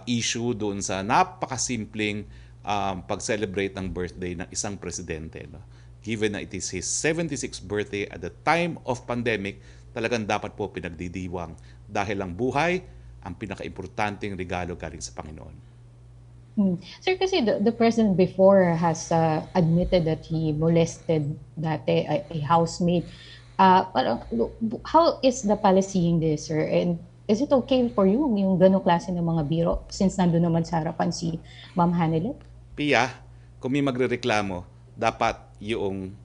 issue doon sa napakasimpleng pag-celebrate ng birthday ng isang presidente. No? Given na it is his 76th birthday at the time of pandemic, talagang dapat po pinagdidiwang dahil ang buhay ang pinaka-importanting regalo galing sa Panginoon. Sir, kasi the president before has admitted that he molested dati a housemate. Parang, how is the palace seeing this, sir? And is it okay for you yung ganong klase ng mga biro since nandun naman sa harapan si Ma'am Hanelet? Pia, kung may magrereklamo, dapat yung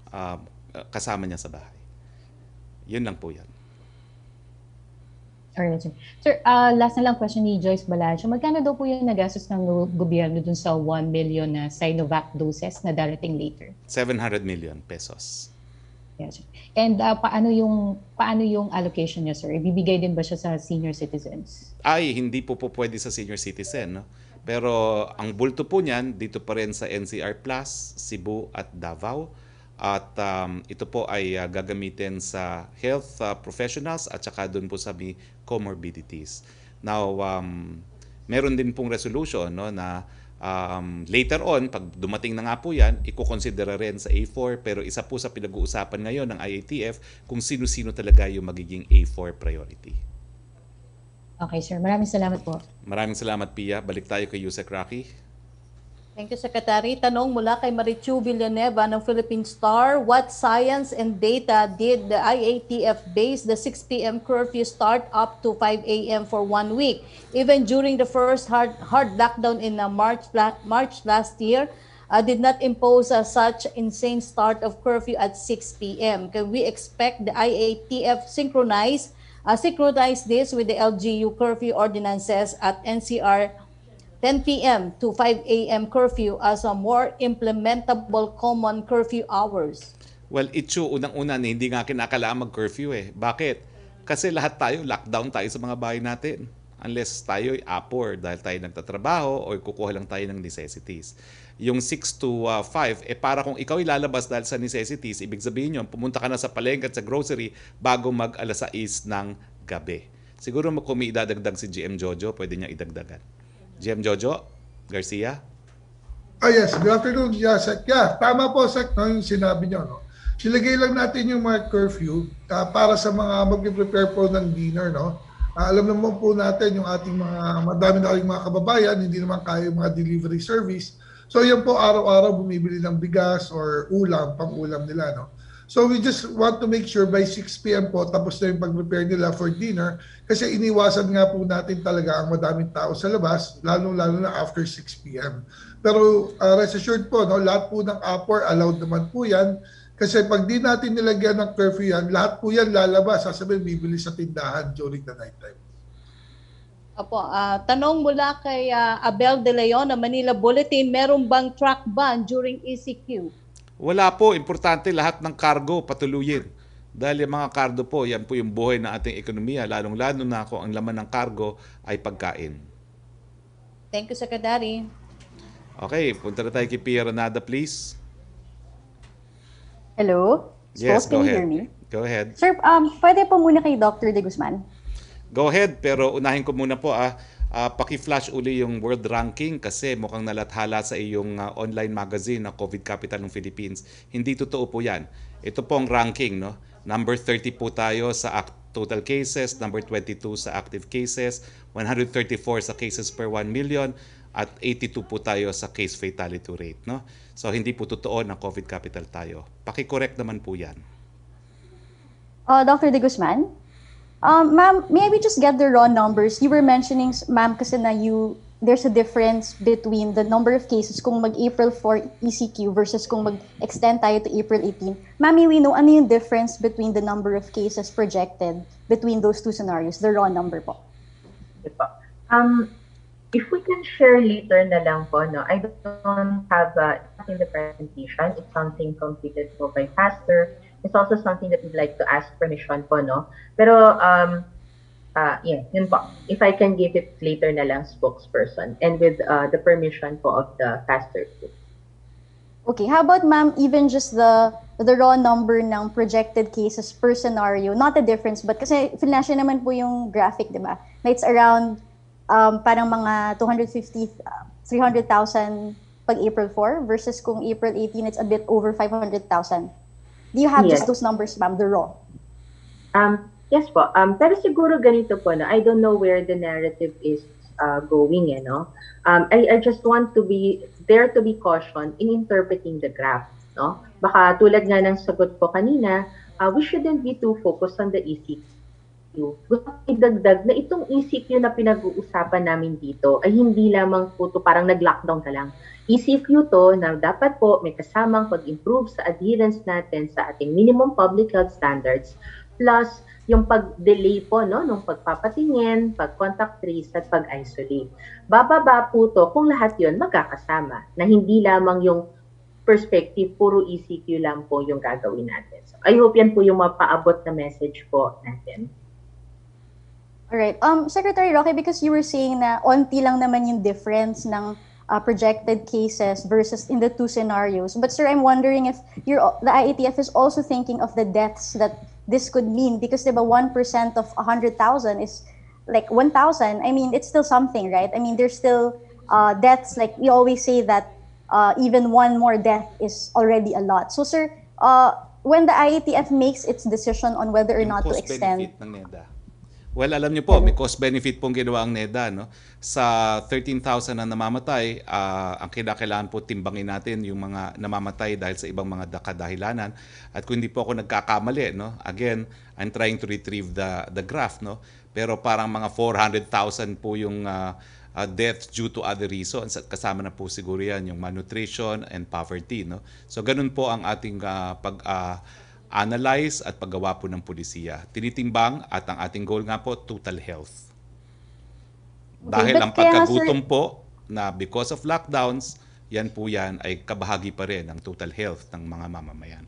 kasama niya sa bahay. Yun lang po yan. Alright, sir. Sir, last na lang question ni Joyce Balancho. Magkano daw po yung nagastos ng gobyerno dun sa 1 million na Sinovac doses na darating later? 700 million pesos. Yes, sir. And paano yung allocation niya, sir? Ibibigay din ba siya sa senior citizens? Ay, hindi po pwede sa senior citizen. No? Pero ang bulto po niyan, dito pa rin sa NCR Plus, Cebu at Davao. At ito po ay gagamitin sa health professionals at saka doon po sa may comorbidities. Now, meron din pong resolution no, na later on, pag dumating na nga po yan, ikukonsidera rin sa A4 pero isa po sa pinag-uusapan ngayon ng IATF kung sino-sino talaga yung magiging A4 priority. Okay, sir. Maraming salamat po. Maraming salamat, Pia. Balik tayo kay Yusek Roque. Thank you, Secretary. Tanong mula kay Marichu Villanueva ng Philippine Star, what science and data did the IATF base the 6 p.m. curfew start up to 5 a.m. for 1 week? Even during the first hard lockdown in March last year, did not impose such insane start of curfew at 6 p.m. Can we expect the IATF synchronize this with the LGU curfew ordinances at NCR 10 p.m. to 5 a.m. curfew as a more implementable common curfew hours? Well, unang-una hindi nga kinakailangan mag-curfew eh. Bakit? Kasi lahat tayo, lockdown tayo sa mga bahay natin. Unless tayo ay apor dahil tayo nagtatrabaho o kukuha lang tayo ng necessities. Yung 6 to 5, para kung ikaw ilalabas dahil sa necessities, ibig sabihin yun, pumunta ka na sa palengke at sa grocery bago mag alas 6 ng gabi. Siguro kung may idadagdag si GM Jojo, pwede niya idagdagan. GM Jojo Garcia? Yes, good afternoon. Sek. Tama po, Sek, no, yung sinabi niyo. No? Nilagay lang natin yung mga curfew para sa mga mag-prepare po ng dinner. No? Alam naman po natin yung ating madami na kayong mga kababayan, hindi naman kaya yung mga delivery service. So yan po araw-araw bumibili ng bigas or ulam, pang-ulam nila. No? So we just want to make sure by 6 p.m. po tapos na yung pag-prepare nila for dinner kasi iniwasan nga po natin talaga ang madaming tao sa labas, lalo-lalo na after 6 p.m. Pero rest assured po, no, lahat po ng APOR allowed naman po yan kasi pag di natin nilagyan ng curfew yan, lahat po yan lalabas, sasabihin bibili sa tindahan during the night time. Opo, tanong mula kay Abel De Leon ng Manila Bulletin, meron bang truck ban during ECQ? Wala po. Importante lahat ng cargo patuluyin. Dahil yung mga cargo po, yan po yung buhay ng ating ekonomiya, lalong-lalo na kung ang laman ng cargo ay pagkain. Thank you, Secretary. Okay, punta na tayo kay Pia Renada, please. Hello? Yes, go can you ahead. hear me? Go ahead. Sir, pwede po muna kay Dr. De Guzman. Go ahead, pero unahin ko muna po paki-flash uli yung world ranking kasi mukhang nalathala sa iyong online magazine na COVID Capital ng Philippines. Hindi totoo po yan. Ito po ang ranking. No? Number 30 po tayo sa total cases, number 22 sa active cases, 134 sa cases per 1 million, at 82 po tayo sa case fatality rate. No? So hindi po totoo na COVID capital tayo. Paki-correct naman po yan. Dr. De Guzman? Ma'am, may we just get the raw numbers? You were mentioning, ma'am, kasi na there's a difference between the number of cases kung mag-April 4 ECQ versus kung mag-extend tayo to April 18. Ma'am, may we know ano yung difference between the number of cases projected between those two scenarios, the raw number po? If we can share later na lang po, no? I don't have in the presentation. It's something completed po by Pastor. It's also something that we'd like to ask permission po, no? Pero, yun po. If I can give it later na lang, spokesperson, and with the permission po of the pastor too. Okay, how about, ma'am, even just the raw number ng projected cases per scenario, not the difference, but kasi flash naman po yung graphic, di ba? Na it's around parang mga 250, 300,000 pag April 4 versus kung April 18 it's a bit over 500,000? Do you have Yes. just those numbers, ma'am, the raw? Yes po. Pero siguro ganito po, no? I don't know where the narrative is going, no? I just want to be there to be caution in interpreting the graph, no? Baka tulad nga ng sagot ko kanina, we shouldn't be too focused on the ECQ. Gusto ko idagdag na itong ECQ na pinag-uusapan namin dito ay hindi lamang po to parang nag-lockdown ka lang. ECQ to na dapat po may kasamang pag-improve sa adherence natin sa ating minimum public health standards plus yung pag-delay po no nung pagpapatingin, pag-contact trace at pag-isolate. Bababa po to kung lahat 'yon magkakasama na hindi lamang yung perspective puro ECQ lang po yung gagawin natin. So, I hope yan po yung mapaabot na message po natin. Alright. Secretary Roque, because you were saying na onti lang naman yung difference ng projected cases versus in the two scenarios. But sir, I'm wondering if the IATF is also thinking of the deaths that this could mean, because diba 1% of 100,000 is like 1,000. I mean, it's still something, right? I mean, there's still deaths. Like we always say that even one more death is already a lot. So sir, when the IATF makes its decision on whether or not to extend ng NEDA. Well, alam niyo po, may cost-benefit pong ginawa ang NEDA. No? Sa 13,000 na namamatay, ang kailangan po timbangin natin yung mga namamatay dahil sa ibang mga kadahilanan. At kung hindi po ako nagkakamali, no? Again, I'm trying to retrieve the graph. No? Pero parang mga 400,000 po yung deaths due to other reasons. At kasama na po siguro yan yung malnutrition and poverty. No? So ganun po ang ating analyze at paggawa po ng pulisiya. Tinitimbang at ang ating goal nga po, total health. Dahil ang pagkagutom po na because of lockdowns, yan ay kabahagi pa rin ng total health ng mga mamamayan.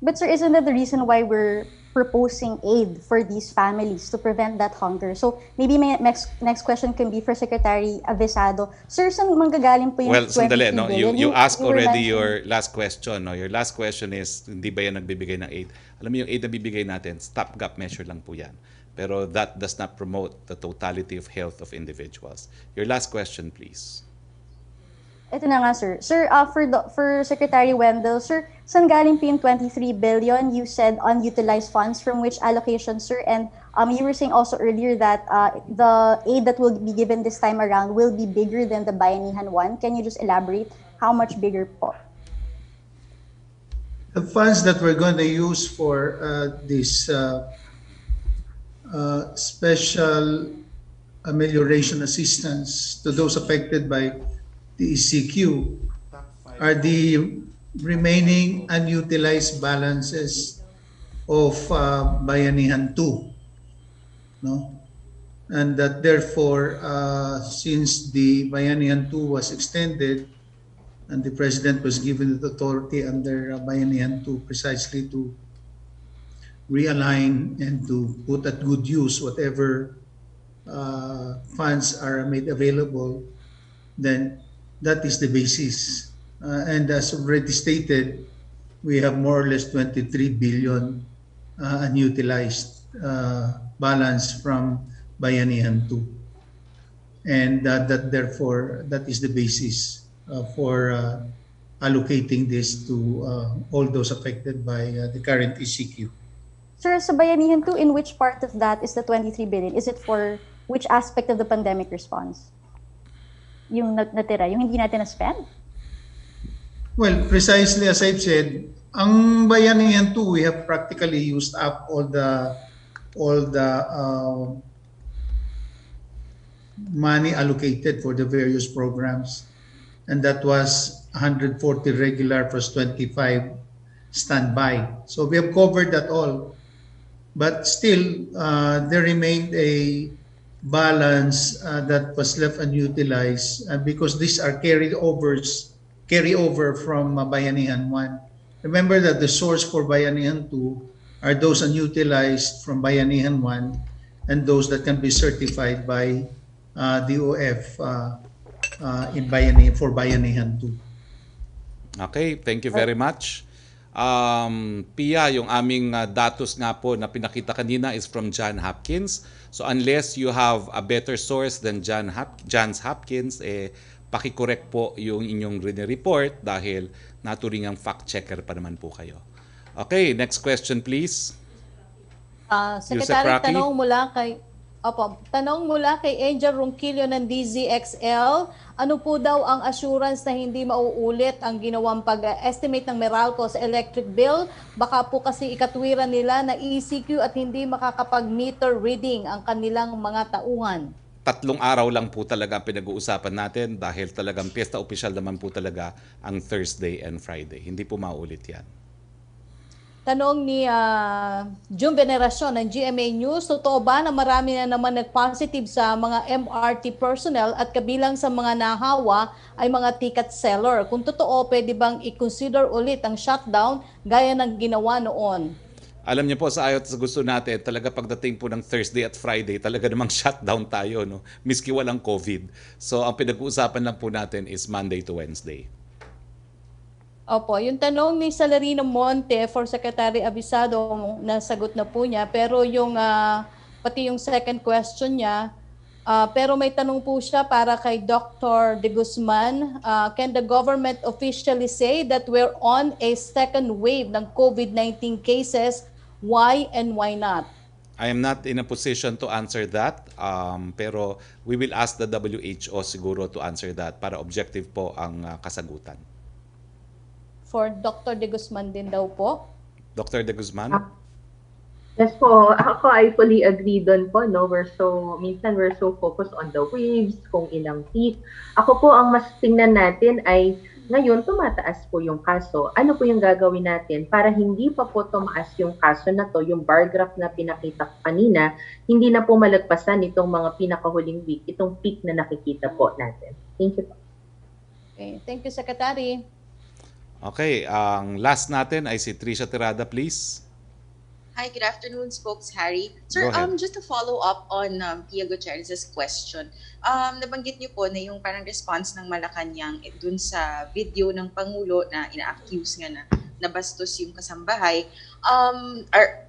But sir, isn't that the reason why we're proposing aid for these families to prevent that hunger? So maybe my next question can be for Secretary Avisado. Sir, saan manggagaling po yung 23 sandali, no? billion? You asked already your last question. No? Your last question is, hindi ba yan nagbibigay ng aid? Alam mo yung aid na bibigay natin, stopgap measure lang po yan. Pero that does not promote the totality of health of individuals. Your last question, please. Ito na nga, sir. Sir, for Secretary Wendell, sir, saan galing po yung 23 billion? You said unutilized funds, from which allocation, sir? And you were saying also earlier that the aid that will be given this time around will be bigger than the Bayanihan one. Can you just elaborate how much bigger po? The funds that we're going to use for this special amelioration assistance to those affected by the ECQ are the remaining unutilized balances of Bayanihan 2, no? And that therefore, since the Bayanihan 2 was extended and the President was given the authority under Bayanihan 2 precisely to realign and to put at good use whatever funds are made available, then that is the basis. And as already stated, we have more or less 23 billion unutilized balance from Bayanihan 2. And that therefore, that is the basis for allocating this to all those affected by the current ECQ. Sir, sa Bayanihan 2, in which part of that is the 23 billion? Is it for which aspect of the pandemic response? Yung natira, yung hindi natin na-spend? Well, precisely as I've said, ang Bayanihan 2, we have practically used up all the money allocated for the various programs, and that was 140 regular plus 25 standby. So we have covered that all, but still there remained a balance that was left unutilized because these are carryover from Bayanihan 1. Remember that the source for Bayanihan 2 are those unutilized from Bayanihan 1 and those that can be certified by DOF for Bayanihan 2. Okay, thank you very much. Pia, yung aming datos nga po na pinakita kanina is from Johns Hopkins. So unless you have a better source than Johns Hopkins, Paki-correct po yung inyong report dahil naturingang fact-checker pa naman po kayo. Okay, next question please. Secretary, Roque? tanong mula kay Angel Ronquillo ng DZXL, ano po daw ang assurance na hindi mauulit ang ginawang pag-estimate ng Meralco sa electric bill? Baka po kasi ikatwiran nila na ECQ at hindi makakapag-meter reading ang kanilang mga tauhan. 3 araw lang po talaga ang pinag-uusapan natin dahil talagang piyesta opisyal naman po talaga ang Thursday and Friday. Hindi po mauulit yan. Tanong ni June Veneracion ng GMA News, totoo ba na marami na naman nag-positive sa mga MRT personnel at kabilang sa mga nahawa ay mga ticket seller? Kung totoo, pwede bang i-consider ulit ang shutdown gaya ng ginawa noon? Alam niyo po, sa ayot sa gusto natin, talaga pagdating po ng Thursday at Friday, talaga namang shutdown tayo, no? Miski walang COVID. So ang pinag-uusapan lang po natin is Monday to Wednesday. Opo, yung tanong ni Salarino Monte for Secretary Abisado, nasagot na po niya. Pero yung pati yung second question niya, pero may tanong po siya para kay Dr. De Guzman. Can the government officially say that we're on a second wave ng COVID-19 cases? Why and why not? I am not in a position to answer that, pero we will ask the WHO siguro to answer that para objective po ang kasagutan. For Dr. De Guzman din daw po. Dr. De Guzman? Yes po, ako I fully agree doon po, no? Minsan we're so focused on the waves, kung ilang peak. Ako po, ang mas tingnan natin ay, ngayon tumataas po yung kaso. Ano po yung gagawin natin para hindi pa po tumaas yung kaso na to, yung bar graph na pinakita ko kanina, hindi na po malagpasan itong mga pinakahuling week, itong peak na nakikita po natin. Thank you po. Okay, thank you, Secretary. Okay, ang last natin ay si Tricia Tirada, please. Hi, good afternoon, Spokes Harry. Sir, just to follow up on Pia Gutierrez's question, nabanggit niyo po na yung parang response ng Malacañang dun sa video ng Pangulo na ina-accuse nga na nabastos yung kasambahay,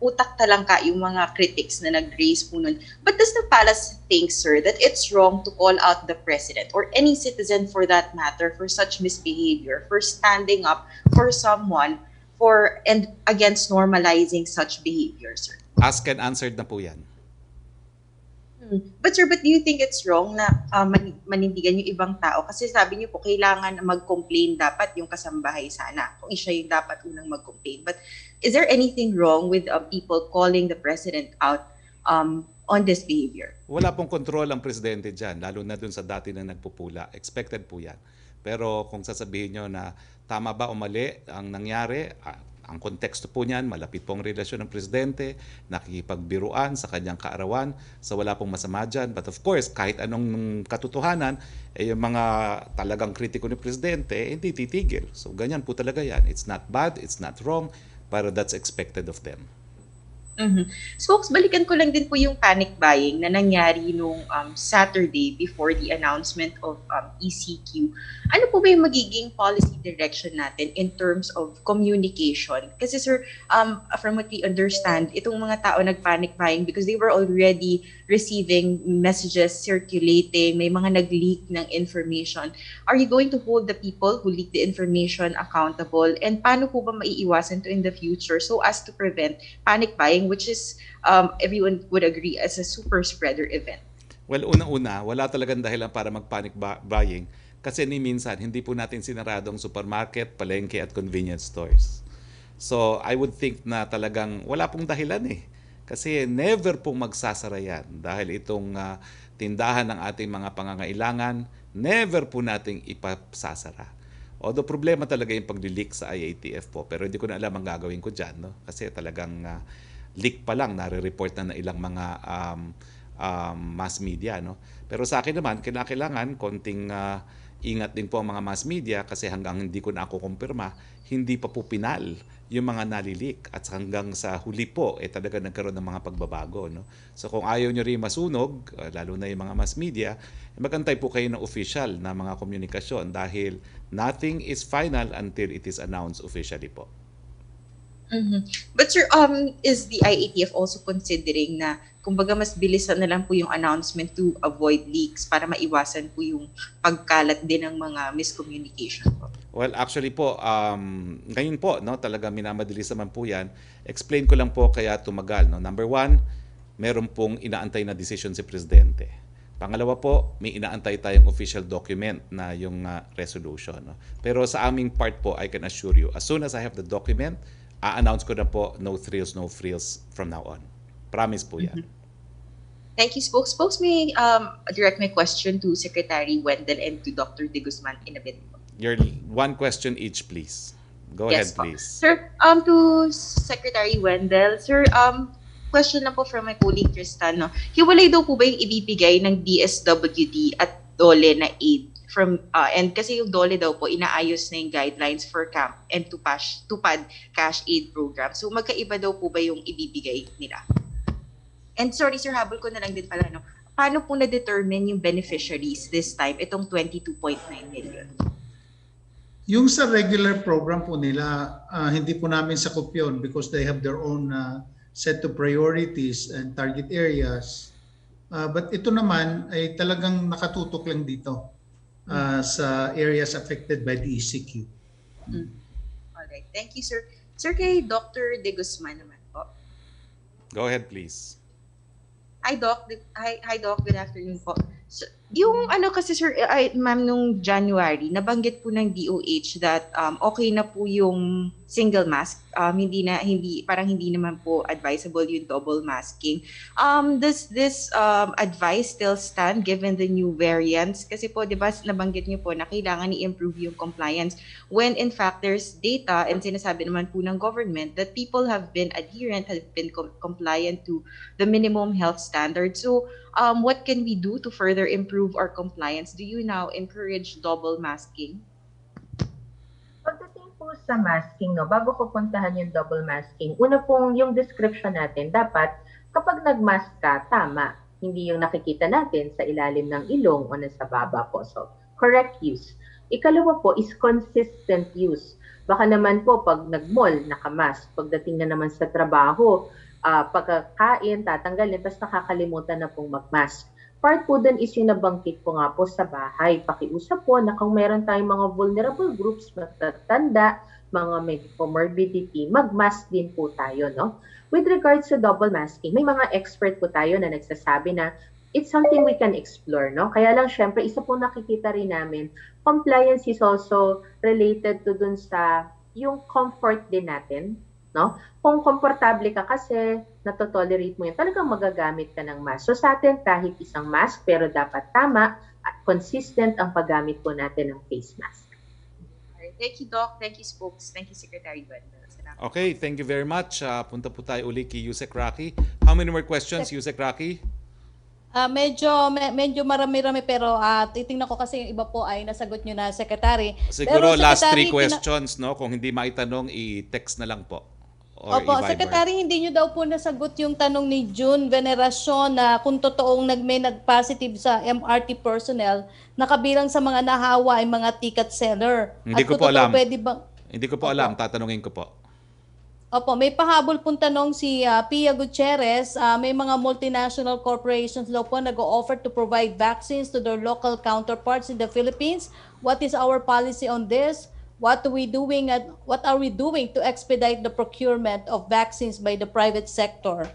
utak talangka yung mga critics na nag-raise po nun. But does the palace think, sir, that it's wrong to call out the president or any citizen for that matter for such misbehavior, for standing up for someone and against normalizing such behavior, sir? Asked and answered na po yan. But sir, do you think it's wrong na manindigan yung ibang tao? Kasi sabi niyo po, kailangan mag-complain dapat yung kasambahay sana. Kung siya yung dapat unang mag-complain. But is there anything wrong with people calling the president out on this behavior? Wala pong control ang presidente dyan, lalo na dun sa dati na nagpupula. Expected po yan. Pero kung sasabihin nyo na tama ba o mali ang nangyari, ang konteksto po niyan, malapit pong relasyon ng presidente, nakikipagbiruan sa kanyang kaarawan, so wala pong masama dyan. But of course, kahit anong katotohanan, yung mga talagang kritiko ni presidente, hindi titigil. So ganyan po talaga yan. It's not bad, it's not wrong, pero that's expected of them. Spokes, balikan ko lang din po yung panic buying na nangyari nung Saturday before the announcement of ECQ. Ano po ba yung magiging policy direction natin in terms of communication? Kasi sir, from what we understand, itong mga tao nag-panic buying because they were already receiving messages circulating, may mga nag-leak ng information. Are you going to hold the people who leak the information accountable? And paano po ba maiiwasan to in the future so as to prevent panic buying, which is everyone would agree as a super spreader event? Well, unang-una, wala talagang dahilan para mag-panic buying kasi ni minsan hindi po natin sinarado ang supermarket, palengke at convenience stores. So I would think na talagang wala pong dahilan eh. Kasi never pong magsasara yan dahil itong tindahan ng ating mga pangangailangan, never po nating ipasasara. Although problema talaga yung pag-leak sa IATF po, pero hindi ko na alam ang gagawin ko dyan. No? Kasi talagang leak pa lang, nare-report na ilang mga mass media. No? Pero sa akin naman, kailangan konting ingat din po ang mga mass media kasi hanggang hindi ko na ako kumpirma, hindi pa po pinal yung mga nalilik at hanggang sa huli po talaga nagkaroon ng mga pagbabago. No? So kung ayaw nyo rin masunog, lalo na yung mga mass media, magantay po kayo ng official na mga komunikasyon dahil nothing is final until it is announced officially po. But sir, is the IATF also considering na kumbaga mas bilisan na lang po yung announcement to avoid leaks para maiwasan po yung pagkalat din ng mga miscommunication po? Well, actually po, ngayon po, no, talaga minamadalis naman po yan. Explain ko lang po kaya tumagal. No? Number one, meron pong inaantay na decision si Presidente. Pangalawa po, may inaantay tayong official document na yung resolution. No? Pero sa aming part po, I can assure you, as soon as I have the document, a-announce ko na po, no thrills, no frills from now on. Promise po yan. Thank you, Spokes. Spokes, may direct my question to Secretary Wendell and to Dr. De Guzman in a bit. Your one question each, please. Go Yes, ahead, please. Sir, to Secretary Wendell, sir, question lang po from my colleague Tristan. No? Hiwalay daw po ba yung ibibigay ng DSWD at DOLE na aid? And kasi yung DOLE daw po, inaayos na yung guidelines for camp and tupad cash aid program. So magkaiba daw po ba yung ibibigay nila? And sorry sir, habol ko na lang din pala. No? Paano po na-determine yung beneficiaries this time, itong 22.9 million? Yung sa regular program po nila, hindi po namin sakup yun because they have their own set of priorities and target areas. But ito naman ay talagang nakatutok lang dito sa areas affected by the ECQ. Alright, thank you sir. Sir, kay Dr. De Guzman naman po. Go ahead, please. Hi Doc, good afternoon po. So, yung ano kasi sir, ma'am, nung January, nabanggit po ng DOH that okay na po yung single mask. Parang hindi naman po advisable yung double masking. Does this advice still stand given the new variants? Kasi po, di ba, nabanggit niyo po na kailangan i-improve yung compliance when in fact there's data and sinasabi naman po ng government that people have been adherent, have been compliant to the minimum health standards. So, what can we do to further improve our compliance? Do you now encourage double masking? Pagdating po sa masking, no, bago ko puntahan yung double masking, una pong yung description natin, dapat kapag nag-mask ka, tama, hindi yung nakikita natin sa ilalim ng ilong o nasa baba po. So, correct use. Ikalawa po is consistent use. Baka naman po pag nag-mall, nakamask. Pagdating na naman sa trabaho, pagkakain, tatanggalin, tapos nakakalimutan na pong mag-mask. Part po dun is yung nabanggit ko nga po sa bahay. Pakiusap po na kung meron tayong mga vulnerable groups, matatanda, mga may comorbidity, mag-mask din po tayo. No? With regards to double masking, may mga expert po tayo na nagsasabi na it's something we can explore. No? Kaya lang syempre, isa po nakikita rin namin, compliance is also related to dun sa yung comfort din natin. No? Kung komportable ka kasi, natotolerate mo yun, talagang magagamit ka ng mask. So sa atin, kahit isang mask, pero dapat tama at consistent ang paggamit po natin ng face mask. Alright, thank you, Doc. Thank you, Spokes. Thank you, Secretary Wendell. Okay, thank you very much. Punta po tayo uli kay Yusek Roque. How many more questions, Yusek Roque? Medyo marami-rami pero titingnan ko kasi yung iba po ay nasagot nyo na, Secretary. Siguro Pero, last Secretary, 3 questions, no? Kung hindi maitanong, i-text na lang po. Opo, Secretary, hindi nyo daw po nasagot yung tanong ni June Veneracion na kung totoong may nag-positive sa MRT personnel na kabilang sa mga nahawa ay mga ticket seller. Hindi ko po alam. Hindi ko po alam, tatanungin ko po. Opo, may pahabol pong tanong si Pia Gutierrez. May mga multinational corporations daw po nag-o-offer to provide vaccines to their local counterparts in the Philippines. What is our policy on this? What are we doing to expedite the procurement of vaccines by the private sector?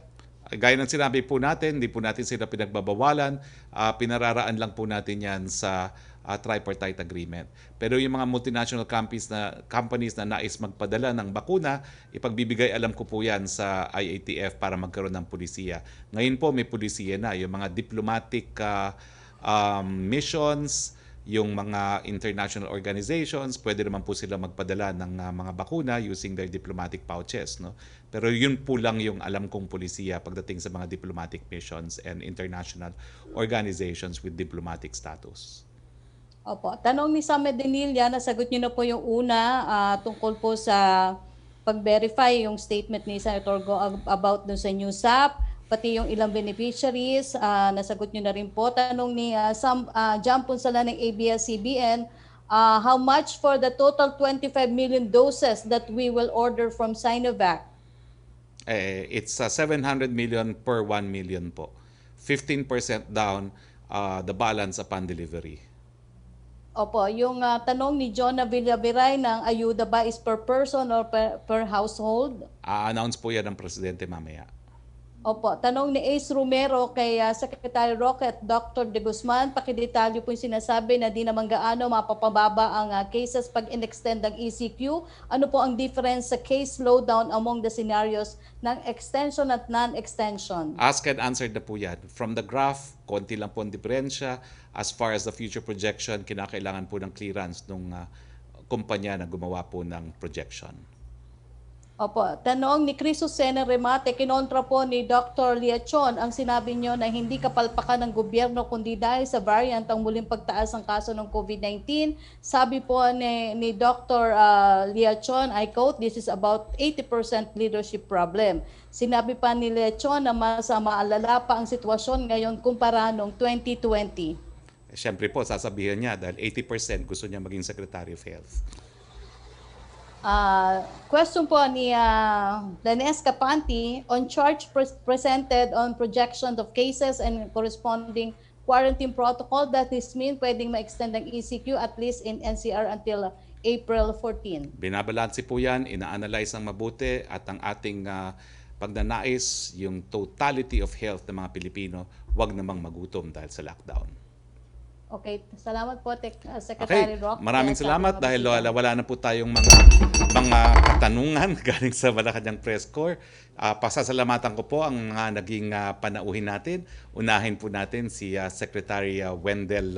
Gaya ng sinabi po natin, hindi po natin sila pinagbabawalan. Pinararaan lang po natin yan sa tripartite agreement. Pero yung mga multinational companies na nais magpadala ng bakuna, ipagbibigay alam ko po yan sa IATF para magkaroon ng pulisiya. Ngayon po may pulisiya na. Yung mga diplomatic missions, yung mga international organizations, pwede naman po sila magpadala ng mga bakuna using their diplomatic pouches. No? Pero yun po lang yung alam kong pulisiya pagdating sa mga diplomatic missions and international organizations with diplomatic status. Opo. Tanong ni Sam Medinilla, nasagot niyo na po yung una tungkol po sa pag-verify yung statement ni Senator Go about dun sa new SAP, pati yung ilang beneficiaries, nasagot nyo na rin po. Tanong ni Sam John Punsala ng ABS-CBN, How much for the total 25 million doses that we will order from Sinovac? It's 700 million per 1 million po. 15% down, the balance upon delivery. Opo, yung tanong ni John Villaviray ng ayuda ba is per person or per household? Announce po yan ng Presidente mamaya. Opo, tanong ni Ace Romero kay Secretary Roque at Dr. De Guzman, pakidetalyo po yung sinasabi na di naman gaano mapapababa ang cases pag in-extend ang ECQ. Ano po ang difference sa case slowdown among the scenarios ng extension at non-extension? Ask and answered na po yan. From the graph, konti lang po ang diferensya. As far as the future projection, kinakailangan po ng clearance ng kumpanya na gumawa po ng projection. Opo, tanong ni Chris Susena Remate, kinontra po ni Dr. Liachon ang sinabi niyo na hindi kapalpakan ng gobyerno kundi dahil sa variant ang muling pagtaas ng kaso ng COVID-19. Sabi po ni Dr. Liachon, I quote, "This is about 80% leadership problem." Sinabi pa ni Liachon na mas maalala pa ang sitwasyon ngayon kumpara noong 2020. Siyempre po, sasabihin niya dahil 80% gusto niya maging Secretary of Health. Question po ni Danes Capanti, on charge presented on projection of cases and corresponding quarantine protocol, that this mean pwedeng ma-extend ang ECQ at least in NCR until April 14? Binabalanse po yan, ina-analyze ang mabuti at ang ating pagnanais, yung totality of health ng mga Pilipino, wag namang magutom dahil sa lockdown. Okay, salamat po Secretary Roque. Maraming salamat dahil wala na po tayong mga katanungan galing sa Malacañang Press Corps. Pasasalamatan ko po ang mga naging panauhin natin. Unahin po natin si Secretary Wendell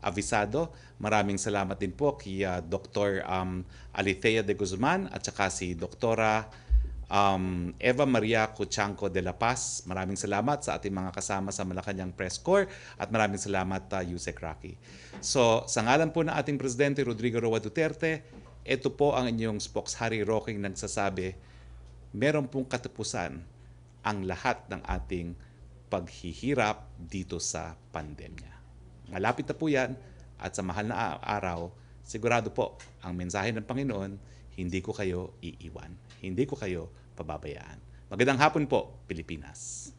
Avisado. Maraming salamat din po kay Dr. Alithea de Guzman at saka si Doktora Eva Maria Cuchanco de la Paz. Maraming salamat sa ating mga kasama sa Malacañang Press Corps at maraming salamat Yusek Roque. So, sa ngalan po ng ating Presidente Rodrigo Roa Duterte, ito po ang inyong spokeshari Roque nagsasabi, meron pong katapusan ang lahat ng ating paghihirap dito sa pandemya. Malapit na po yan at sa mahal na araw, sigurado po ang mensahe ng Panginoon, hindi ko kayo iiwan. Hindi ko kayo pababayaan. Magandang hapon po, Pilipinas.